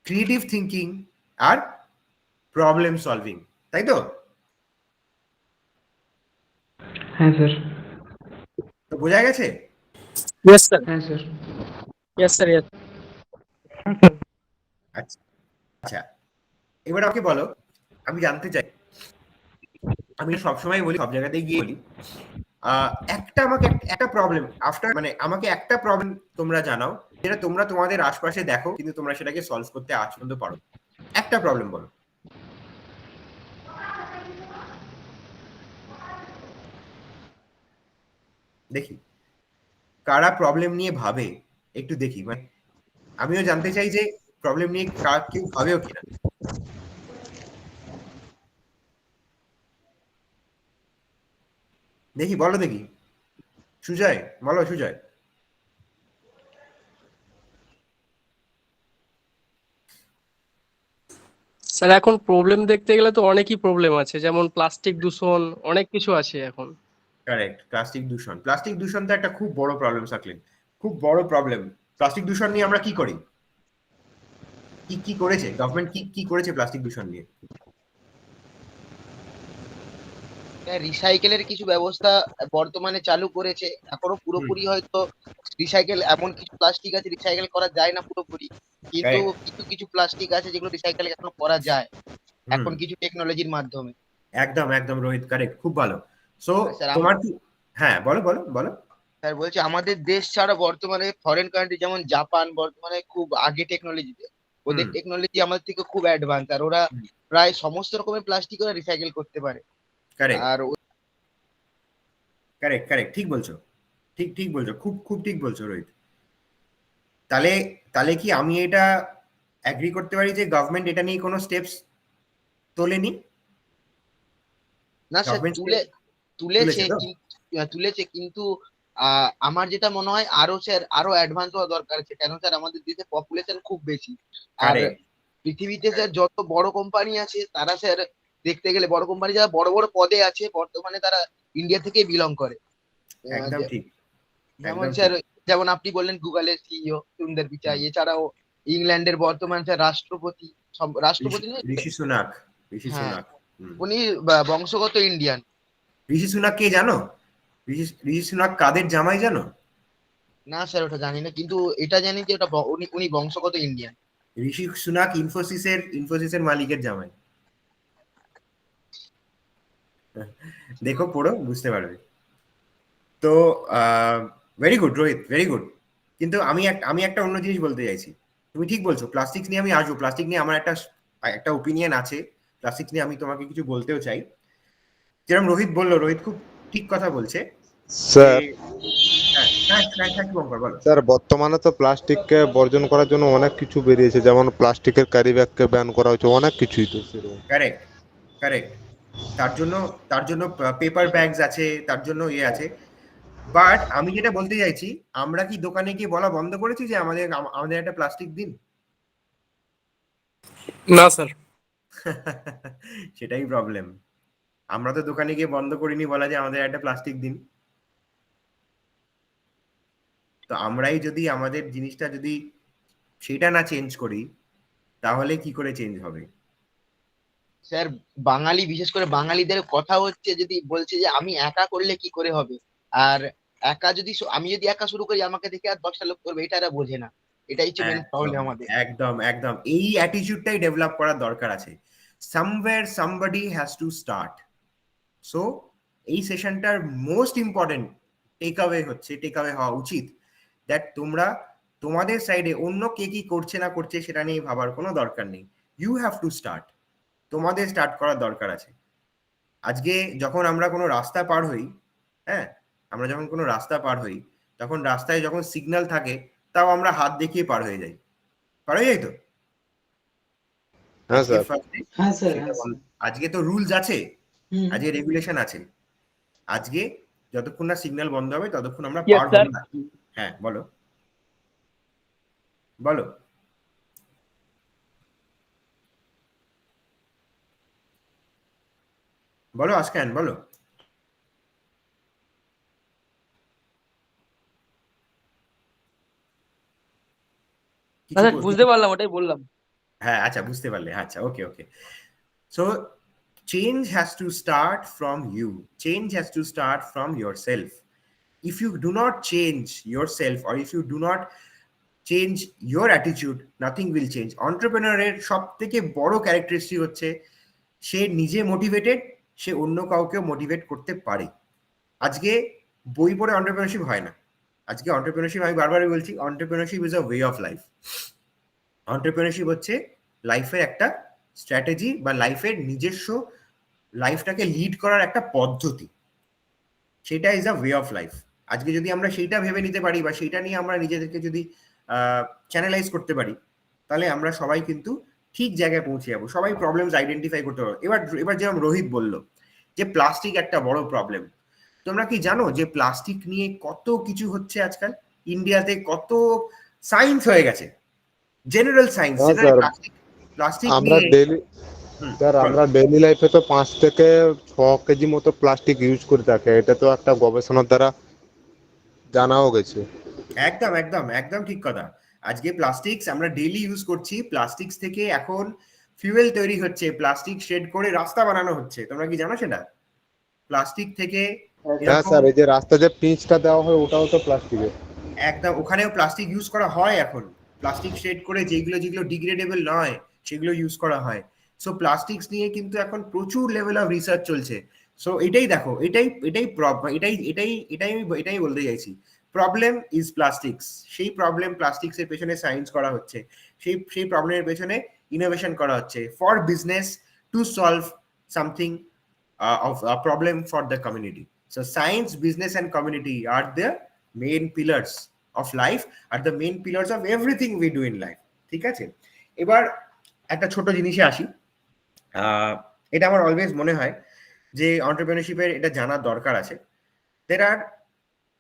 creative thinking R problem solving, তাই তো? হ্যাঁ স্যার। তো বোঝা গেছে? Yes, sir. হ্যাঁ স্যার। Yes, sir. Yes. আচ্ছা আচ্ছা, এবার আমাকে বলো, আমি জানতে চাই, আমি সবসময় বলি, সব জায়গাতেই গিয়ে বলি, আমাকে একটা প্রবলেম মানে আমাকে একটা প্রবলেম তোমরা জানাও যেটা তোমরা তোমাদের আশপাশে দেখো কিন্তু তোমরা সেটাকে সলভ করতে আজ পর্যন্ত পারো। একটা প্রবলেম বলো। দেখি কারা প্রবলেম নিয়ে ভাবে, একটু দেখি, মানে আমিও জানতে চাই যে প্রবলেম নিয়ে কেউ ভাবেও কিনা। দেখি, বলো দেখি। সুজয় বলো, সুজয়। স্যার এখন প্রবলেম দেখতে গেলে তো অনেকই প্রবলেম আছে, যেমন প্লাস্টিক দূষণ, অনেক কিছু আছে এখন। কারেক্ট, প্লাস্টিক দূষণ তো একটা খুব বড় প্রবলেম, সাকলিন, খুব বড় প্রবলেম। প্লাস্টিক দূষণ নিয়ে আমরা কি করি, কি করেছে গভর্নমেন্ট, কি করেছে প্লাস্টিক দূষণ নিয়ে? রিসাইকেলের কিছু ব্যবস্থা বর্তমানে চালু করেছে, এখনো পুরোপুরি হয়তো রিসাইকেল, এমন কিছু প্লাস্টিক আছে রিসাইকেল করা যায় না পুরোপুরি, কিন্তু কিছু কিছু প্লাস্টিক আছে যেগুলো রিসাইকেল এখনো করা যায় এখন কিছু টেকনোলজির মাধ্যমে। একদম একদম রোহিত, কারেক্ট, খুব ভালো। সো স্যার তোমার কি, হ্যাঁ বলো বলো বলো। স্যার বলছি, আমাদের দেশ ছাড়া বর্তমানে ফরেন কান্ট্রি যেমন জাপান বর্তমানে খুব আগে টেকনোলজিতে, ওদের টেকনোলজি আমাদের থেকে খুব অ্যাডভান্স, আর ওরা প্রায় সমস্ত রকমের প্লাস্টিক ওরা রিসাইকেল করতে পারে। কারেক্ট আর কারেক্ট কারেক্ট, ঠিক বলছো, ঠিক ঠিক বলছো, খুব খুব ঠিক বলছো রোহিত। তাহলে তাহলে কি আমি এটা অ্যাগ্রি করতে পারি যে গভর্নমেন্ট এটা নিয়ে কোনো স্টেপস তোলেনি? না স্যার, গভর্নমেন্ট তুলেছে, তুলেছে তো? কিন্তু আমার যেটা মনে হয় আরো স্যার আরো অ্যাডভান্স হওয়া দরকার আছে, কেন স্যার আমাদের দেশে পপুলেশন খুব বেশি। আর কারেক্ট পৃথিবীতে স্যার যত বড় কোম্পানি আছে তারা স্যার দেখতে গেলে বড় কোম্পানি যারা বড় বড় পদে আছে বর্তমানে তারা ইন্ডিয়া থেকেই বিলং করে। একদম ঠিক, যেমন একদম স্যার, ঠিক। যেমন আপনি বললেন গুগলের সিইও সুন্দর পিচাই, এছাড়াও ইংল্যান্ডের বর্তমান স্যার রাষ্ট্রপতি, রাষ্ট্রপতি নয়, ঋষি সুনাক, ঋষি হ্যাঁ, সুনাক। উনি বংশগত ইন্ডিয়ান। ঋষি সুনাক কে জানো? ঋষি সুনাক কাদের জামাই জানো? না স্যার ওটা জানি না, কিন্তু এটা জানি যে ওটা উনি উনি বংশগত ইন্ডিয়ান। ঋষি সুনাক ইনফোসিসের মালিকের জামাই। দেখো, পড়ো, বুঝতে পারবে। তো very good Rohit, very good. কিন্তু আমি একটা অন্য জিনিস বলতে চাইছি। তুমি ঠিক বলছো, প্লাস্টিক নিয়ে আমি আসবো, প্লাস্টিক নিয়ে আমার একটা ওপিনিয়ন আছে, প্লাস্টিক নিয়ে আমি তোমাকে কিছু বলতেও চাই। যেরকম রোহিত বললো, রোহিত খুব ঠিক কথা বলছে। স্যার হ্যাঁ হ্যাঁ হ্যাঁ, শুভঙ্কর বলো। স্যার বর্তমানে তো প্লাস্টিককে বর্জন করার জন্য অনেক কিছু বেরিয়েছে, যেমন প্লাস্টিকের ক্যারি ব্যাগকে ব্যান করা হয়েছে, অনেক কিছুই তো সেরকম। কারেক্ট কারেক্ট, তার জন্য পেপার ব্যাগস আছে, তার জন্য ইয়ে আছে। বাট আমি যেটা বলতে চাইছি, আমরা কি দোকানে গিয়ে বলা বন্ধ করেছি যে আমাদের একটা প্লাস্টিক দিন? না স্যার। সেটাই প্রবলেম। আমরা তো দোকানে গিয়ে বন্ধ করিনি বলা যে আমাদের একটা প্লাস্টিক দিন। তো আমরাই যদি আমাদের জিনিসটা যদি সেটা না চেঞ্জ করি, তাহলে কি করে চেঞ্জ হবে? স্যার বাঙালি, বিশেষ করে বাঙালিদের কথা হচ্ছে, যদি বলছে যে আমি একা করলে কি করে হবে, আর আমি যদি একা শুরু করি আমাকে দেখে আর 10টা লোক করবে, এটা এরা বোঝে না। এটাই হচ্ছে মেন একদম প্রবলেম আমাদের। একদম একদম, এই অ্যাটিটিউডটাই ডেভেলপ করার দরকার আছে। Somewhere somebody has to start. So এই সেশনটার মোস্ট ইম্পর্টেন্ট টেক অ্যাওয়ে হওয়া উচিত দ্যাট তোমরা তোমাদের সাইডে অন্য কে কি করছে না করছে সেটা নিয়ে ভাবার কোনো দরকার নেই। You have to start. তোমাদের স্টার্ট করার দরকার আছে। আজকে যখন আমরা কোনো রাস্তা পার হই, হ্যাঁ, আমরা যখন কোনো রাস্তা পার হই, তখন রাস্তায় যখন সিগন্যাল থাকে, তাও আমরা হাত দেখিয়ে পার হয়ে যাই। পার হয়ে যাই তো? হ্যাঁ আজকে স্যার। হ্যাঁ স্যার, হ্যাঁ স্যার। আজকে তো রুলস আছে, হুম। আজকে রেগুলেশন আছে। আজকে যতক্ষণ না সিগন্যাল বন্ধ হবে ততক্ষণ আমরা Yes, পার sir. হব না। হ্যাঁ বলো বলো। বলো আসকান, বলো। কিছু স্যার বুঝতে পারলাম, ওটাই বললাম। হ্যাঁ আচ্ছা, বুঝতে পারলে, আচ্ছা, okay okay. So change has to start from you. Change has to start from yourself. If you do not change yourself, or if you do not change your attitude, nothing will change. Entrepreneur এর সব থেকে বড় ক্যারেক্টারিস্টিক হচ্ছে সে নিজে মোটিভেটেড, সে অন্য কাউকেও মোটিভেট করতে পারে। আজকে বই পড়ে অন্টারপ্রেনারশিপ হয় না। আজকে অন্টারপ্রেনারশিপ, আমি বারবারই বলছি, entrepreneurship is a way of life. Entrepreneurship হচ্ছে লাইফের একটা স্ট্র্যাটেজি, বা লাইফের নিজস্ব লাইফটাকে লিড করার একটা পদ্ধতি। সেটা is a way of life. আজকে যদি আমরা সেইটা ভেবে নিতে পারি, বা সেইটা নিয়ে আমরা নিজেদেরকে যদি চ্যানেলাইজ করতে পারি, তাহলে আমরা সবাই কিন্তু ঠিক জায়গায় পৌঁছে যাবো, সবাই প্রবলেমস আইডেন্টিফাই করতে পারবো। এবার যেরকম রোহিত বলল যে প্লাস্টিক একটা বড় প্রবলেম, তোমরা কি জানো যে প্লাস্টিক নিয়ে কত কিছু হচ্ছে আজকাল? ইন্ডিয়াতে কত সায়েন্স হয়ে গেছে, জেনারেল সায়েন্স, হ্যাঁ যেখানে স্যার, প্লাস্টিক আমরা নিয়ে ডেইলি স্যার আমরা ডেইলি লাইফে তো 5 থেকে 6 কেজি মতো প্লাস্টিক ইউজ করে থাকি, এটা তো একটা গবেষণার দ্বারা জানাও গেছে। একদম একদম একদম ঠিক কথা। আজকে প্লাস্টিক্স আমরা ডেইলি ইউজ করছি, প্লাস্টিক্স থেকে এখন ফিউয়েল তৈরি হচ্ছে, প্লাস্টিক শেড করে রাস্তা বানানো হচ্ছে। তোমরা কি জানো সেটা? প্লাস্টিক থেকে হ্যাঁ এরকম, স্যার, এই যে রাস্তা যে পিচটা দেওয়া হয় ওটাও তো প্লাস্টিকের। একদম ওখানেও প্লাস্টিক ইউজ করা হয় এখন। প্লাস্টিক শেড করে যেগুলো যেগুলো ডিগ্রেডেবল নয় সেগুলো ইউজ করা হয়। সো প্লাস্টিক্স নিয়ে কিন্তু এখন প্রচুর লেভেল অফ রিসার্চ চলছে। সো এটাই দেখো, এটাই এটাই এটাই এটাই এটাই এটাই বলতে চাইছি। প্রবলেম ইজ প্লাস্টিক্স, সেই প্রবলেম প্লাস্টিক্সের পেছনে সায়েন্স করা হচ্ছে, সেই প্রবলেমের পেছনে ইনোভেশন করা হচ্ছে for business to solve something of a problem for the community. So science, business and community are the main pillars of life, are the main pillars of everything we do in life. ঠিক আছে, এবার একটা ছোট জিনিসে আসি। এটা আমার অলওয়েজ মনে হয় যে অন্টারপ্রেনারশিপের এটা জানার দরকার আছে। দের আর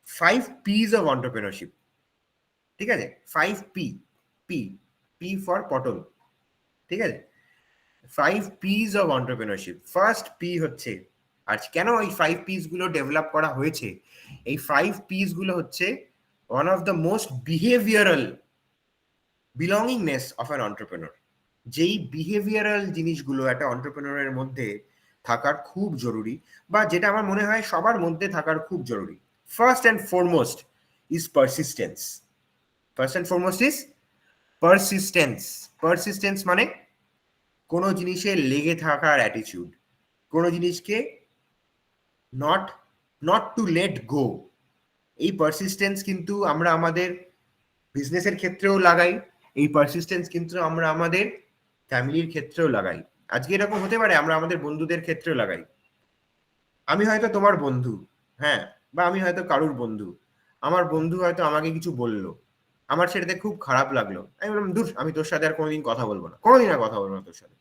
5 P's of entrepreneurship, ঠিক আছে, 5 P ফর পটল, ঠিক আছে, 5 P's of entrepreneurship. First P হচ্ছে, আর কেন এই 5 P's গুলো ডেভেলপ করা হয়েছে, এই 5 P's গুলো হচ্ছে one of the most behavioral belongingness of an entrepreneur. যেই বিহেভিয়ারাল জিনিসগুলো একটা এন্টারপ্রেনারের মধ্যে থাকার খুব জরুরি, বা যেটা আমার মনে হয় সবার মধ্যে থাকার খুব জরুরি। First and foremost is persistence. First and foremost is persistence. Persistence মানে কোনো জিনিসে লেগে থাকার অ্যাটিটিউড, কোনো জিনিসকে নট টু লেট গো। এই পারসিস্টেন্স কিন্তু আমরা আমাদের বিজনেসের ক্ষেত্রেও লাগাই, এই পারসিস্টেন্স কিন্তু আমরা আমাদের ফ্যামিলির ক্ষেত্রেও লাগাই। আজকে এরকম হতে পারে আমরা আমাদের বন্ধুদের ক্ষেত্রেও লাগাই। আমি হয়তো তোমার বন্ধু, হ্যাঁ, বা আমি হয়তো কারুর বন্ধু, আমার বন্ধু হয়তো আমাকে কিছু বললো, আমার সেটাতে খুব খারাপ লাগলো, আমি বললাম দূর, আমি তোর সাথে আর কোনোদিন কথা বলবো না, কোনোদিন আর কথা বলবো না তোর সাথে।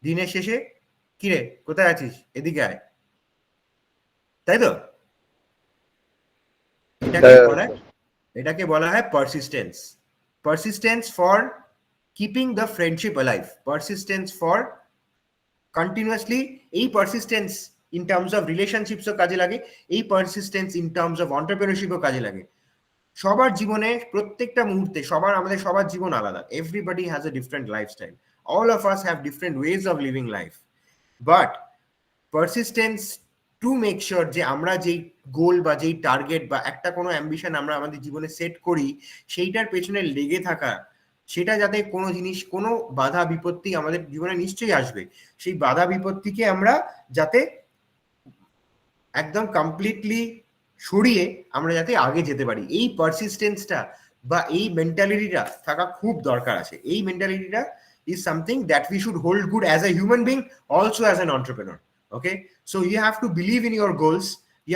দিনের শেষে কিরে কোথায় আছিস, এদিকে আয়, তাই তো? এটাকে বলা হয় persistence. Persistence for keeping the friendship alive, persistence for continuously. এই পারসিস্টেন্স ইন টার্মস অফ রিলেশনশিপসও কাজে লাগে, এই পারসিস্টেন্স ইন টার্মস অফ এন্টারপ্রেনারশিপও কাজে লাগে। সবার জীবনে প্রত্যেকটা মুহূর্তে আমাদের সবার জীবন আলাদা। Everybody has a different lifestyle, all of us have different ways of living life, but persistence to make sure যে আমরা যেই গোল বা যেই টার্গেট বা একটা কোনো অ্যাম্বিশন আমরা আমাদের জীবনে সেট করি, সেইটার পেছনে লেগে থাকা, সেটা যাতে কোনো জিনিস, কোনো বাধা বিপত্তি আমাদের জীবনে নিশ্চয়ই আসবে, সেই বাধা বিপত্তিকে আমরা যাতে একদম কমপ্লিটলি সরিয়ে আমরা যাতে আগে যেতে পারি, এই পারসিস্টেন্সটা বা এই মেন্টালিটিটা থাকা খুব দরকার আছে। এই মেন্টালিটিটা is something that we should hold good as a human being, also as an entrepreneur. Okay, so you have to believe in your goals, you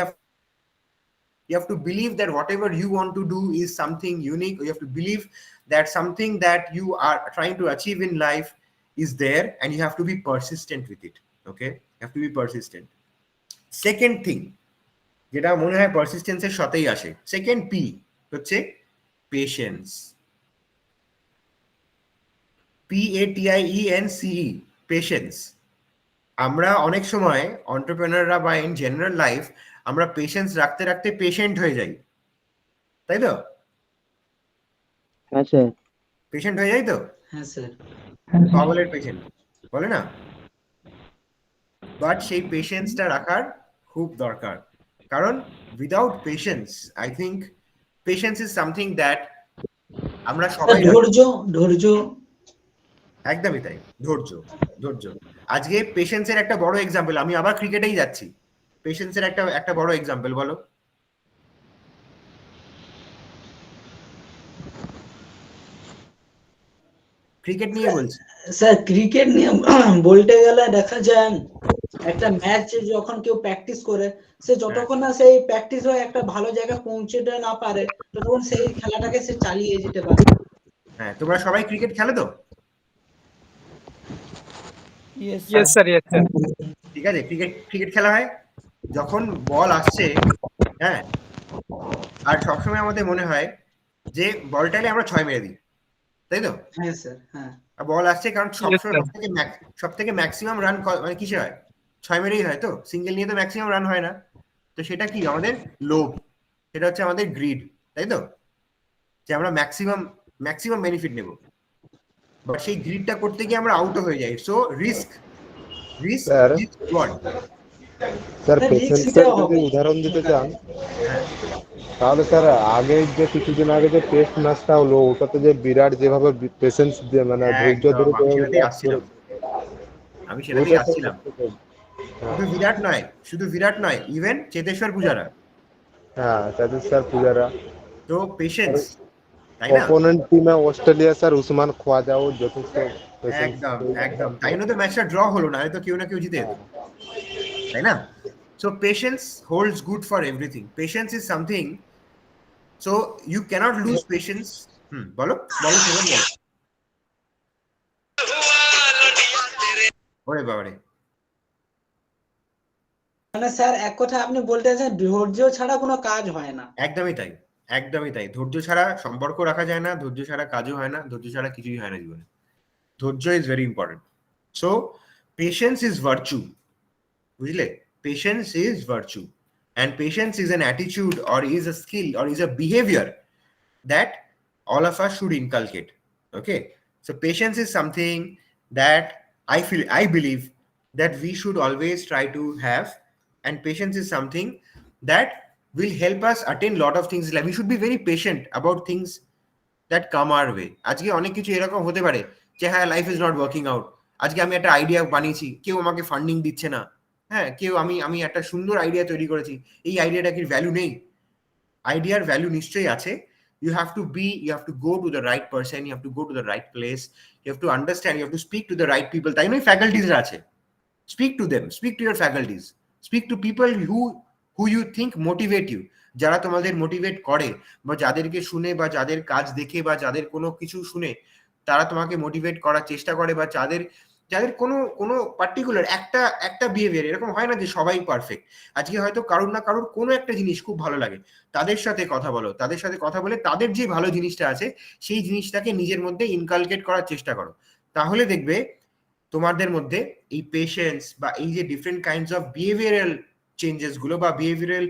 have to believe that whatever you want to do is something unique, you have to believe that something that you are trying to achieve in life is there, and you have to be persistent with it. Okay, you have to be persistent. Second thing যেটা মনে হয় পারসিস্টেন্সের সাথেই আসে, সেকেন্ড P হচ্ছে পেশেন্স। PATIENCE, patience. আমরা অনেক সময় এন্টারপ্রেনাররা বা ইন জেনারেল লাইফ আমরা পেশেন্স রাখতে রাখতে পেশেন্ট হয়ে যাই, তাই তো? হ্যাঁ স্যার। পেশেন্ট হয়ে যাই তো? হ্যাঁ স্যার। পাগলের পেশেন্ট বলে না, বাট সেই পেশেন্সটা রাখার খুব দরকার, কারণ without patience I think patience is something that আমরা সবাই, ধৈর্য একদমই তাই, ধৈর্য। আজকে পেশেন্সের একটা বড় এক্সাম্পল, আমি আবার ক্রিকেটেই যাচ্ছি, পেশেন্সের একটা বড় এক্সাম্পল বলো। ক্রিকেট নিয়ে বলছি স্যার। ক্রিকেট নিয়ে বলতে গেলে দেখা যায় একটা ম্যাচ যখন কেউ প্র্যাকটিস করে, সে যতক্ষণ না সেই প্র্যাকটিস হয়ে একটা ভালো জায়গায় পৌঁছতে না পারে, ততক্ষণ সেই খেলাটাকে সে চালিয়ে যেতে পারে। হ্যাঁ, তোমরা সবাই ক্রিকেট খেলো তো? Yes sir, yes sir. ঠিক আছে, ক্রিকেট খেলা হয় যখন বল আসছে, হ্যাঁ, আর সবসময় আমাদের মনে হয় যে বলটালে আমরা 6 মেরে দিই, তাই তো? হ্যাঁ স্যার। হ্যাঁ, বল আসছে কারণ সব থেকে ম্যাক্সিমাম রান মানে কিসে হয়? 6 মেরেই হয় তো, সিঙ্গেল নিয়ে তো ম্যাক্সিমাম রান হয় না। তো সেটা কি আমাদের লোভ, সেটা হচ্ছে আমাদের গ্রিড, তাই তো? যে আমরা ম্যাক্সিমাম বেনিফিট নেব, বাট সেই গ্রিডটা করতে গিয়ে আমরা আউট হয়ে যাই। সো রিস্ক স্যার পেশেন্সের যদি উদাহরণ দিতে চান, তাহলে স্যার আগে যে কিছুদিন আগে যে টেস্ট ম্যাচটা হলো, ওটাতে যে বিরাট যেভাবে পেশেন্স দিয়ে মানে ধৈর্য ধরে আমি সেটাতেই আসছিলাম। শুধু বিরাট নয়, ইভেন চেতেশ্বর পূজারা, হ্যাঁ তাদের স্যার পূজারা তো পেশেন্স, তাই না? অপোনেন্ট টিমে অস্ট্রেলিয়া স্যার উসমান খোয়াজাও যথেষ্ট পেশেন্স। একদম একদম, তাই জন্য তো ম্যাচটা ড্র হলো, না তো কেউ না কেউ জিতে যেত, তাই না? So patience holds good for everything. Patience is something, so you can't lose patience. বলো বলো সেভেন, বলো। ওরে বাবারে, মানে স্যার এক কথা আপনি বলতে চাচ্ছেন ধৈর্য ছাড়া কোনো কাজ হয় না। একদমই তাই, একদমই তাই। ধৈর্য ছাড়া সম্পর্ক রাখা যায় না, ধৈর্য ছাড়া কাজও হয় না, ধৈর্য ছাড়া কিছুই হয় না জীবনে। ধৈর্য is very important. So patience is virtue, বুঝলে? Patience is virtue, and patience is an attitude or is a skill or is a behavior that all of us should inculcate. Okay, so patience is something that I believe that we should always try to have, and patience is something that will help us attain lot of things. Like we should be very patient about things that come our way. আজকে অনেক কিছু এরকম হতে পারে যে হ্যাঁ life is not working out. আজকে আমি একটা আইডিয়া বানিয়েছি, কেউ আমাকে ফান্ডিং দিচ্ছে না। হ্যাঁ, কেউ আমি একটা সুন্দর আইডিয়া তৈরি করেছি, এই আইডিয়াটা কি ভ্যালু নেই? আইডিয়ার ভ্যালু নিশ্চয়ই আছে। You have to go to the right person, you have to go to the right place, you have to understand, you have to speak to the right people. তাই নয় ফ্যাকাল্টিজ আছে, speak to them, speak to your faculties, speak to people who you think motivate you, যারা তোমাদের মোটিভেট করে, বা যাদেরকে শুনে বা যাদের কাজ দেখে বা যাদের কোনো কিছু শুনে তারা তোমাকে মোটিভেট করার চেষ্টা করে, বা যাদের যাদের কোনো পার্টিকুলার একটা বিহেভিয়ার, এরকম হয় না যে সবাই পারফেক্ট। আজকে হয়তো কারুর না কারুর কোনো একটা জিনিস খুব ভালো লাগে, তাদের সাথে কথা বলো, তাদের সাথে কথা বলে তাদের যে ভালো জিনিসটা আছে সেই জিনিসটাকে নিজের মধ্যে ইনকালকেট করার চেষ্টা করো। তাহলে দেখবে তোমাদের মধ্যে এই পেশেন্স বা এই যে different kinds of behavioural changes গুলো বা বিহেভিয়ারাল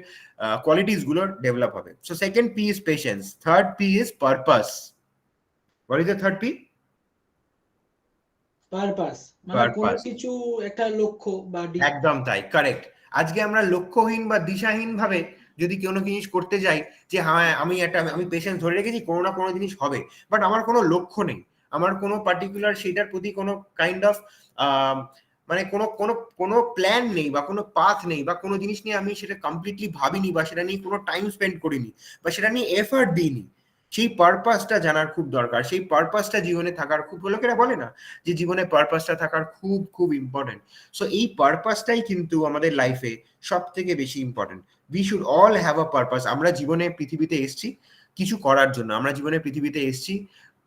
কোয়ালিটিস গুলো ডেভেলপ হবে। So second P is patience, third P is purpose. What is the third P? Purpose, মানে কোনো কিছু একটা লক্ষ্য বা একদম তাই, কারেক্ট। আজকে আমরা লক্ষ্যহীন বা দিশাহীন ভাবে যদি কোনো জিনিস করতে যাই, যে হ্যাঁ আমি পেশেন্স ধরে রেখেছি, কোনো না কোনো জিনিস হবে, বাট আমার কোনো লক্ষ্য নেই, আমার কোনো পার্টিকুলার সেটার প্রতি কোনো কাইন্ড অফ মানে কোনো প্ল্যান নেই বা কোনো পাথ নেই বা কোনো জিনিস নিয়ে আমি সেটা কমপ্লিটলি ভাবিনি বা সেটা নিয়ে কোনো টাইম স্পেন্ড করিনি বা সেটা নিয়ে এফার্ট দিইনি, সেই পারপাসটা জানার খুব দরকার। সেই পারপাসটা জীবনে থাকার খুব, লোকেরা বলে না যে জীবনে পারপাসটা থাকার খুব খুব ইম্পর্টেন্ট। সো এই পারপাসটাই কিন্তু আমাদের লাইফে সব থেকে বেশি important. We should all have a purpose. আমরা জীবনে পৃথিবীতে এসেছি কিছু করার জন্য, আমরা জীবনে পৃথিবীতে এসেছি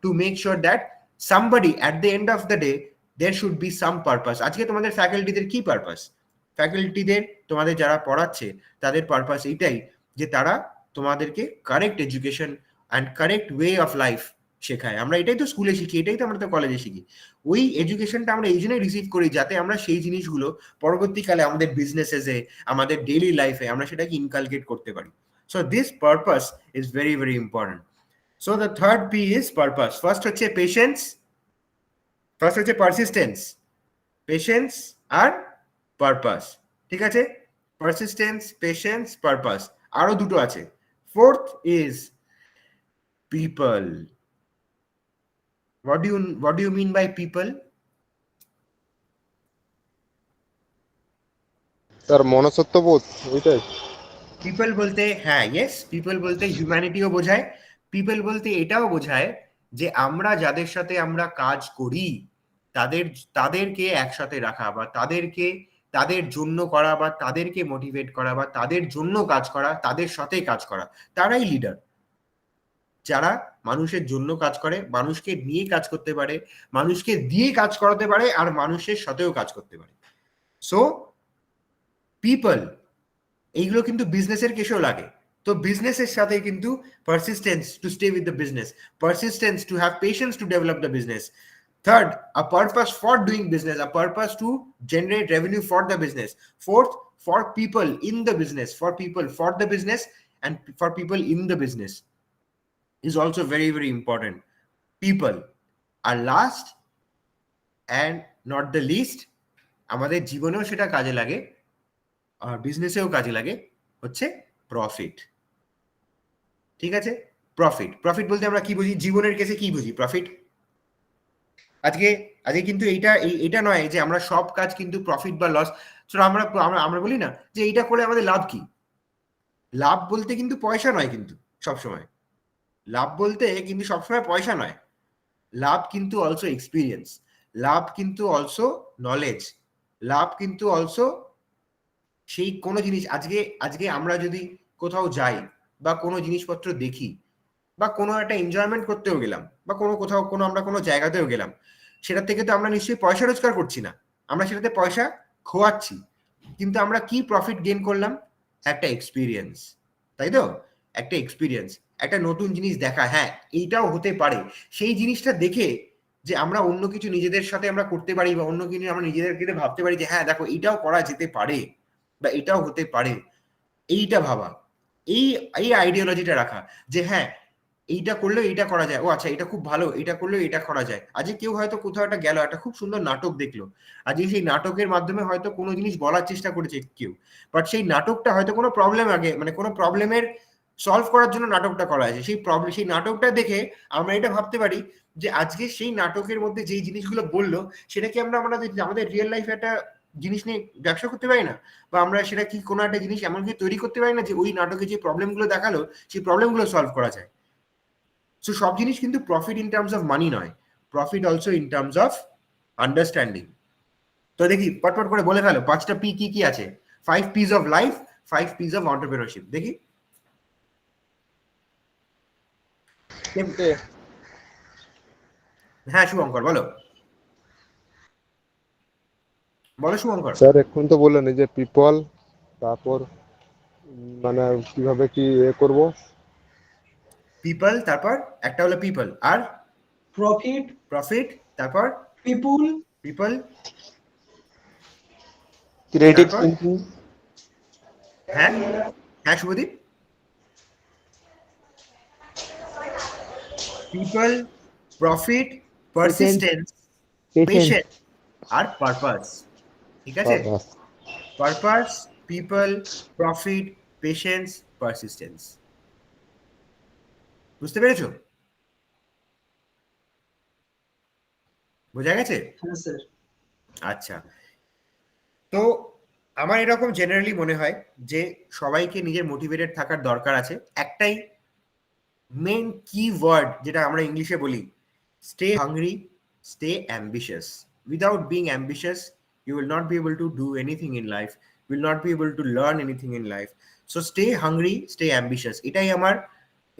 to make sure that somebody at the end of the day there should be some purpose. আজকে তোমাদের ফ্যাকাল্টিদের কি পারপাস? ফ্যাকাল্টিদের, তোমাদের যারা পড়াচ্ছে তাদের পারপাস এইটাই যে তারা তোমাদেরকে correct education and correct way of life শেখায়। আমরা এটাই তো স্কুলে শিখি, এটাই তো আমরা তো কলেজে শিখি। ওই এডুকেশনটা আমরা এই জন্যই রিসিভ করি যাতে আমরা সেই জিনিসগুলো পরবর্তীকালে আমাদের বিজনেসেসে, আমাদের ডেইলি লাইফে আমরা সেটাকে ইনকালকেট করতে পারি। So this purpose is very very important. So the third P is purpose. First হচ্ছে পেশেন্স, ফার্স্ট হচ্ছে পারসিস্টেন্স, পেশেন্স আর পারপাস। ঠিক আছে, পারসিস্টেন্স, পেশেন্স, পারপাস। আরো দুটো আছে। Fourth is people. What do you mean by people? Sir মনসত্ত্ববোধ ওইটাই। পিপল বলতে হ্যাঁ, ইয়েস, পিপল বলতে হিউম্যানিটিও বোঝায়। পিপল বলতে এটাও বোঝায় যে আমরা যাদের সাথে আমরা কাজ করি তাদেরকে একসাথে রাখা বা তাদের জন্য করা বা তাদেরকে মোটিভেট করা বা তাদের জন্য কাজ করা, তাদের সাথে কাজ করা, তারাই লিডার। যারা মানুষের জন্য কাজ করে, মানুষকে নিয়ে কাজ করতে পারে, মানুষকে দিয়ে কাজ করাতে পারে আর মানুষের সাথেও কাজ করতে পারে। সো পিপল এইগুলো কিন্তু বিজনেসের কেসেও লাগে। তো বিজনেসের সাথে কিন্তু persistence to stay with the business, persistence to have patience to develop the business. Third, a purpose for doing business, a purpose to generate revenue for the business. Fourth, for people in the business, for people for the business and for people in the business is also very very important. People are last and not the least, আমাদের জীবনেও সেটা কাজে লাগে আর বিজনেসেও কাজে লাগে, হচ্ছে প্রফিট। ঠিক আছে, প্রফিট। প্রফিট বলতে আমরা কি বুঝি? জীবনের কেসে কি বুঝি প্রফিট? আজকে কিন্তু এইটা নয় যে আমরা সব কাজ কিন্তু প্রফিট বা লস, আমরা বলি না যে এইটা করে আমাদের লাভ কি, লাভ বলতে কিন্তু পয়সা নয়, কিন্তু সবসময় লাভ বলতে কিন্তু সবসময় পয়সা নয়। লাভ কিন্তু অলসো এক্সপিরিয়েন্স, লাভ কিন্তু অলসো নলেজ, লাভ কিন্তু অলসো সেই কোনো জিনিস, আজকে আজকে আমরা যদি কোথাও যাই বা কোনো জিনিসপত্র দেখি বা কোনো একটা এনজয়মেন্ট করতেও গেলাম বা কোনো কোথাও কোনো আমরা কোনো জায়গাতেও গেলাম, সেটা থেকে তো আমরা নিশ্চয়ই পয়সা রোজগার করছি না, আমরা সেটাতে পয়সা খোয়াচ্ছি। কিন্তু আমরা কি প্রফিট গেইন করলাম? একটা এক্সপিরিয়েন্স, তাই তো? একটা এক্সপিরিয়েন্স, একটা নতুন জিনিস দেখা, হ্যাঁ এইটাও হতে পারে, সেই জিনিসটা দেখে যে আমরা অন্য কিছু নিজেদের সাথে আমরা করতে পারি বা অন্য কিছু আমরা নিজেদেরকে ভাবতে পারি যে হ্যাঁ দেখো এইটাও করা যেতে পারে বা এটাও হতে পারে, এইটা ভাবা, এই এই আইডিওলজিটা রাখা যে হ্যাঁ এইটা করলেও এইটা করা যায়, ও আচ্ছা এটা খুব ভালো, এটা করলেও এটা করা যায়। আজকে কেউ হয়তো কোথাও একটা গেল, একটা খুব সুন্দর নাটক দেখলো, আজকে সেই নাটকের মাধ্যমে হয়তো কোনো জিনিস বলার চেষ্টা করেছে কেউ, বাট সেই নাটকটা হয়তো কোনো প্রবলেম আগে মানে কোনো প্রবলেমের সলভ করার জন্য নাটকটা করা হয়েছে, সেই প্রবলেম সেই নাটকটা দেখে আমরা এটা ভাবতে পারি যে আজকে সেই নাটকের মধ্যে যেই জিনিসগুলো বললো সেটা কি আমরা আমাদের রিয়েল লাইফে একটা জিনিস নিয়ে ব্যবসা করতে পারি না, বা আমরা সেটা কি কোনো একটা জিনিস এমন কি তৈরি করতে পারি না যে ওই নাটকে যে প্রবলেমগুলো দেখালো সেই প্রবলেমগুলো সলভ করা যায়। সো সব জিনিস কিন্তু profit in terms of money নয়, profit also in terms of understanding. তো দেখি পটপট করে বলে ফেলো 5টা পি কি কি আছে? 5 P's of life, 5 P's of entrepreneurship. দেখি হ্যাঁ শুভঙ্কর বলো, বলো শুভঙ্কর। স্যার এখন তো বললেন এই যে পিপল, তারপর মানে কিভাবে কি করব। পিপল, তারপর একটা হলো পিপল, আর প্রফিট, প্রফিট, তারপর পিপুল, পিপল, ক্রেডিট তারপর থিঙ্কিং, হ্যাঁ হ্যাঁ Subhadeep. People, profit, persistence, patience আর পারপাস। ঠিক আছে, purpose, people, profit, patience, persistence. বুঝতে পেরেছো? বোঝা গেছে? হ্যাঁ স্যার। আচ্ছা, তো আমার এরকম জেনারেলি মনে হয় যে সবাইকে নিজের মোটিভেটেড থাকার দরকার আছে। একটাই মেন কি ওয়ার্ড যেটা আমরা ইংলিশে বলি, stay hungry, stay ambitious. Without being ambitious you will not be able to do anything in life, you will not be able to learn anything in life. So stay hungry, stay ambitious.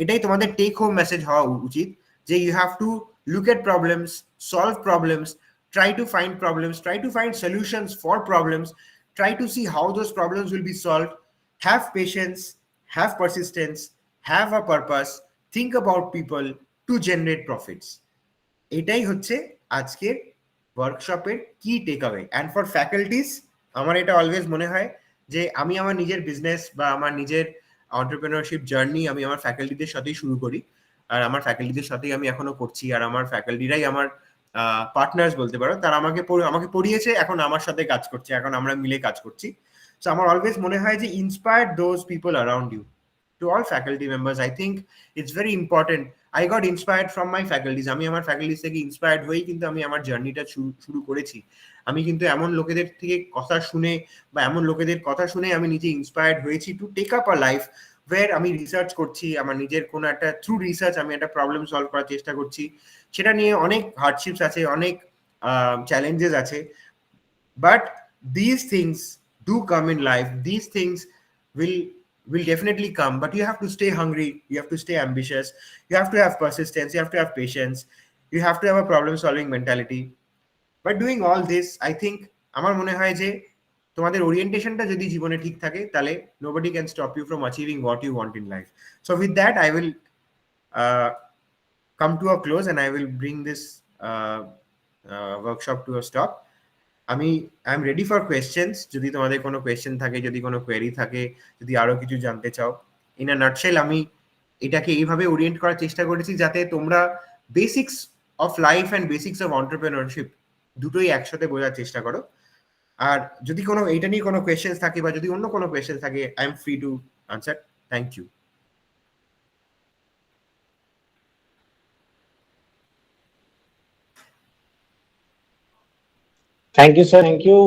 এটাই তোমাদের টেক হোম মেসেজ হওয়া উচিত, যে you have to look at problems, solve problems, try to find problems, try to find solutions for problems, try to see how those problems will be solved, have patience, have persistence, have a purpose, think about people to generate profits. এটাই হচ্ছে আজকের ওয়ার্কশপের কি টেকঅ্যাওয়ে। অ্যান্ড ফর ফ্যাকাল্টিস আমার এটা অলওয়েজ মনে হয় যে আমি আমার নিজের বিজনেস বা আমার নিজের এন্টারপ্রেনারশিপ জার্নি আমি আমার ফ্যাকাল্টিদের সাথেই শুরু করি, আর আমার ফ্যাকাল্টিদের সাথেই আমি এখনো করছি, আর আমার ফ্যাকাল্টিরাই আমার পার্টনার্স বলতে পারো, তারা আমাকে পড়িয়েছে, এখন আমার সাথে কাজ করছে, এখন আমরা মিলে কাজ করছি। সো আমার অলওয়েজ মনে হয় যে inspire those people around you. To all faculty members, I think it's very important. I got inspired from my faculties. আমি আমার ফ্যাকাল্টিজ থেকে ইন্সপায়ার্ড হয়েই কিন্তু আমি আমার জার্নিটা শুরু করেছি। আমি কিন্তু এমন লোকেদের থেকে কথা শুনে বা এমন লোকেদের কথা শুনে আমি নিজে ইন্সপায়ার্ড হয়েছি to take up a life where আমি রিসার্চ করছি, আমার নিজের কোনো একটা থ্রু রিসার্চ আমি একটা প্রবলেম সলভ করার চেষ্টা করছি। সেটা নিয়ে অনেক হার্ডশিপস আছে, অনেক চ্যালেঞ্জেস আছে, but these things do come in life, these things will definitely come, but you have to stay hungry, you have to stay ambitious, you have to have persistence, you have to have patience, you have to have a problem solving mentality. By doing all this, I think আমার মনে হয় যে তোমাদের ওরিয়েন্টেশনটা যদি জীবনে ঠিক থাকে তাহলে nobody can stop you from achieving what you want in life. So with that I will come to a close and I will bring this workshop to a stop. I am ready for questions. যদি তোমাদের কোনো কোয়েশ্চেন থাকে, যদি কোনো কোয়েরি থাকে, যদি আরো কিছু জানতে চাও, ইন আ নাটশেল আমি এটাকে এইভাবে ওরিয়েন্ট করার চেষ্টা করেছি যাতে তোমরা basics of life and basics of entrepreneurship দুটোই একসাথে বোঝার চেষ্টা করো। আর যদি কোনো এইটা নিয়ে কোনো কোয়েশ্চেন্স থাকে বা যদি অন্য কোনো কোয়েশ্চেন থাকে, I am free to answer. Thank you. Thank you, sir. Thank you.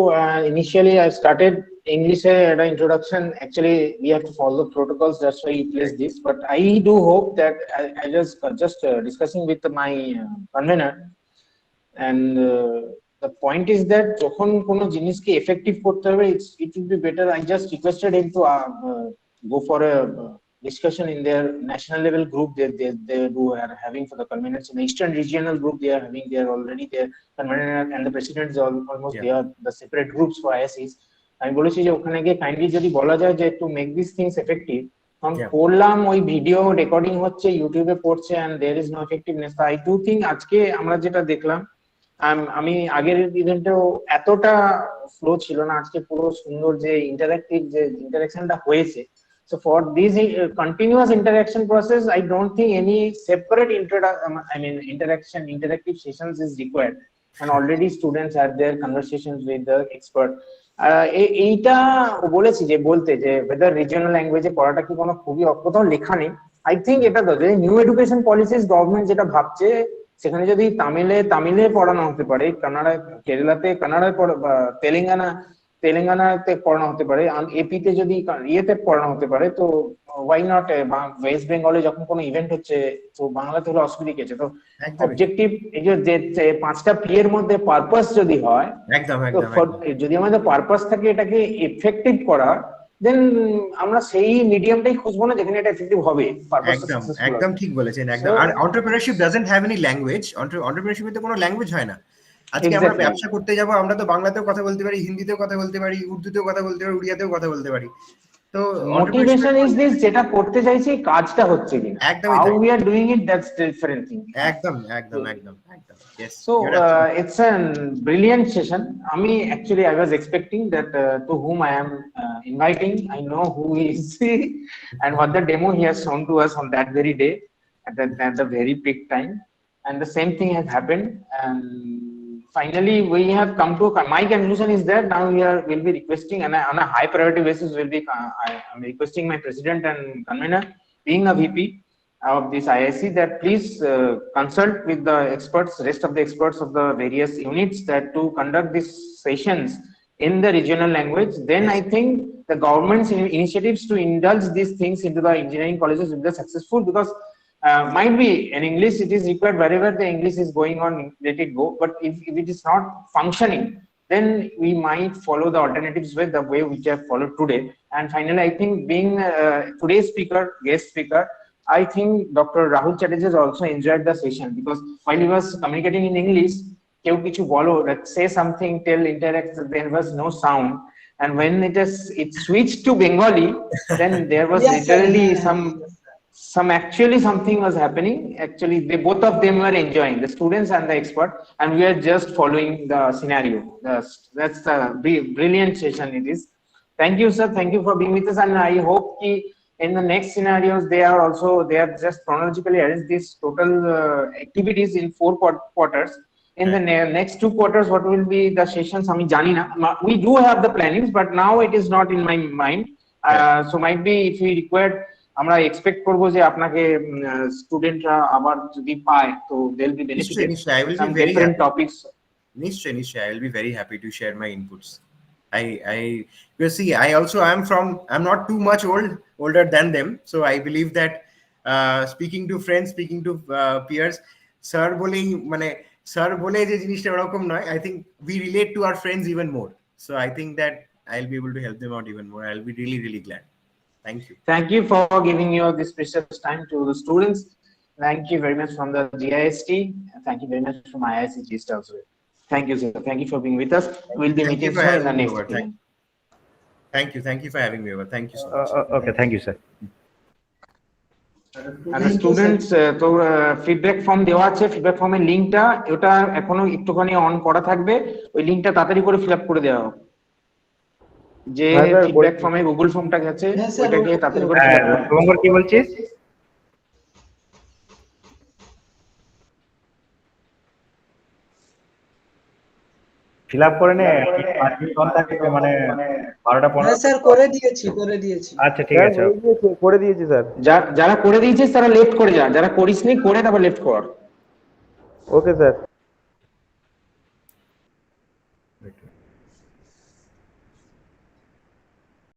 Initially, I started English introduction. Actually, we have to follow protocols. That's why he placed this. But I do hope that I just discussing with my convener, and the point is that যখন কোনো জিনিসকে effective করতে হবে, it would be better. I just requested him to go for a discussion in their national level group they do are having for the conveners in the Eastern regional group. They are having there already their convener and the presidents almost they are the separate groups for ISEs. আমি বলেছি যে ওখানে গিয়ে কাইন্ডলি যদি বলা যায় যে to make this things effective, কারণ করলাম ওই ভিডিও রেকর্ডিং হচ্ছে ইউটিউবে পড়ছে and there is no effectiveness. I do think আজকে আমরা যেটা দেখলাম, আমি আগের ইভেন্টেও এতটা ফ্লো ছিল না, আজকে পুরো সুন্দর যে ইন্টারঅ্যাক্টিভ যে ইন্টারঅ্যাকশনটা হয়েছে। So for this continuous interaction process, I don't think any separate interactive sessions is required, and already students had their conversations with the expert. এইটা বলেছি যে বলতে যে whether regional language এ পড়াটা কি কোনো খুবই কোথাও লেখা নেই। I think এটা তো যে নিউ এডুকেশন পলিসিস গভর্নমেন্ট যেটা ভাবছে, সেখানে যদি তামিলে পড়ানো হতে পারে, কেরালাতে কানাডায় তেলেঙ্গানাতে পড়ানো হতে পারে, এপিতে যদি ইয়েতে পড়ানো হতে পারে, তো ওয়াই নট ওয়েস্ট বেঙ্গলে যখন কোনো ইভেন্ট হচ্ছে তো বাংলাতে হলে অসুবিধা কি আছে? তো অবজেক্টিভ এই যে 5টা পি এর মধ্যে পারপাস যদি হয়, যদি আমাদের পারপাস থাকে এটাকে এফেক্টিভ করা, দেন আমরা সেই মিডিয়ামটাই খুঁজবো না যেখানে এটা এফেক্টিভ হবে। একদম ঠিক বলেছেন, একদম। আর entrepreneurship doesn't have any language. এন্টারপ্রেনারশিপে তো কোনো ল্যাঙ্গুয়েজ হয় না। আজকে আমরা ব্যবসা করতে যাব, আমরা তো বাংলাতেও কথা বলতে পারি, হিন্দিতেও কথা বলতে পারি, উর্দুতেও কথা বলতে পারি, উড়িয়াতেও কথা বলতে পারি। তো মোটিভেশন ইজ দিস, যেটা করতে চাইছি কাজটা হচ্ছে কি, how we are doing it, that's different thing. একদম। Yes, so it's a brilliant session. Actually I was expecting that to whom I am inviting, I know who he is and what the demo he has shown to us on that very day at the very peak time, and the same thing has happened, and finally we have come to my conclusion is that now we'll be requesting, and on a high priority basis will be I'm requesting my president and convener, being a VP of this IIC, that please consult with the rest of the experts of the various units that to conduct these sessions in the regional language. Then I think the government's initiatives to indulge these things into the engineering colleges will be successful, because might be in English it is required wherever the English is going on, let it go. But if it is not functioning, then we might follow the alternatives with the way which I have followed today. And finally, I think being today's guest speaker, I think Dr. Rahul Chatterjee has also enjoyed the session, because while he was communicating in English, say something, interact, there was no sound. And when it switched to Bengali, then there was literally something was happening. Actually, both of them were enjoying, the students and the expert, and we are just following the scenario. That's the brilliant session it is. Thank you, sir. Thank you for being with us, and I hope in the next scenarios they are just chronologically arranged these total activities in 4 quarters. In the next 2 quarters, what will be the sessions? আমি জানি না, we do have the plannings, but now it is not in my mind. So might be if we required, আমরা এক্সপেক্ট করব যে আপনাকে স্টুডেন্টরা আবার যদি পায় তো they'll be benefited. I will be very happy. Topics. নিশ্চয় I will be very happy to share my inputs. You see, I'm not too much older than them, so I believe that speaking to friends, speaking to peers, sir bole je jinishta erokom noy, I think we relate to our friends even more, so I think that I'll be able to help them out even more. I'll be really glad. Thank you for giving this precious time to the students. Thank you very much from the GIST. Thank you very much from IIC East also. Thank you, sir. Thank you for being with us. We'll be meeting you in the next meeting. Thank you for having me over. Thank you so much. Okay, thank you, sir. And the students তো ফিডব্যাক ফর্ম দেওয়া আছে, ফিডব্যাক ফর্মের লিংকটা ওটা এখনো একটুখানি অন করা থাকবে, ওই লিংকটা তাড়াতাড়ি করে ফিল আপ করে দেওয়া হোক। যে ফিডব্যাক ফর্মে গুগল ফর্মটা আছে ওটাকে তাড়াতাড়ি করে ফিল আপ করুন। কি বলছিস? ফিল আপ করে নে, 5 মিনিট অন থাকবে, মানে 12টা 15। হ্যাঁ স্যার, করে দিয়েছি। আচ্ছা ঠিক আছে, করে দিয়েছি স্যার। যারা করে দিয়েছিস তারা লেফট করে যা, যারা করিসনি করে তারপর লেফট কর। Okay sir.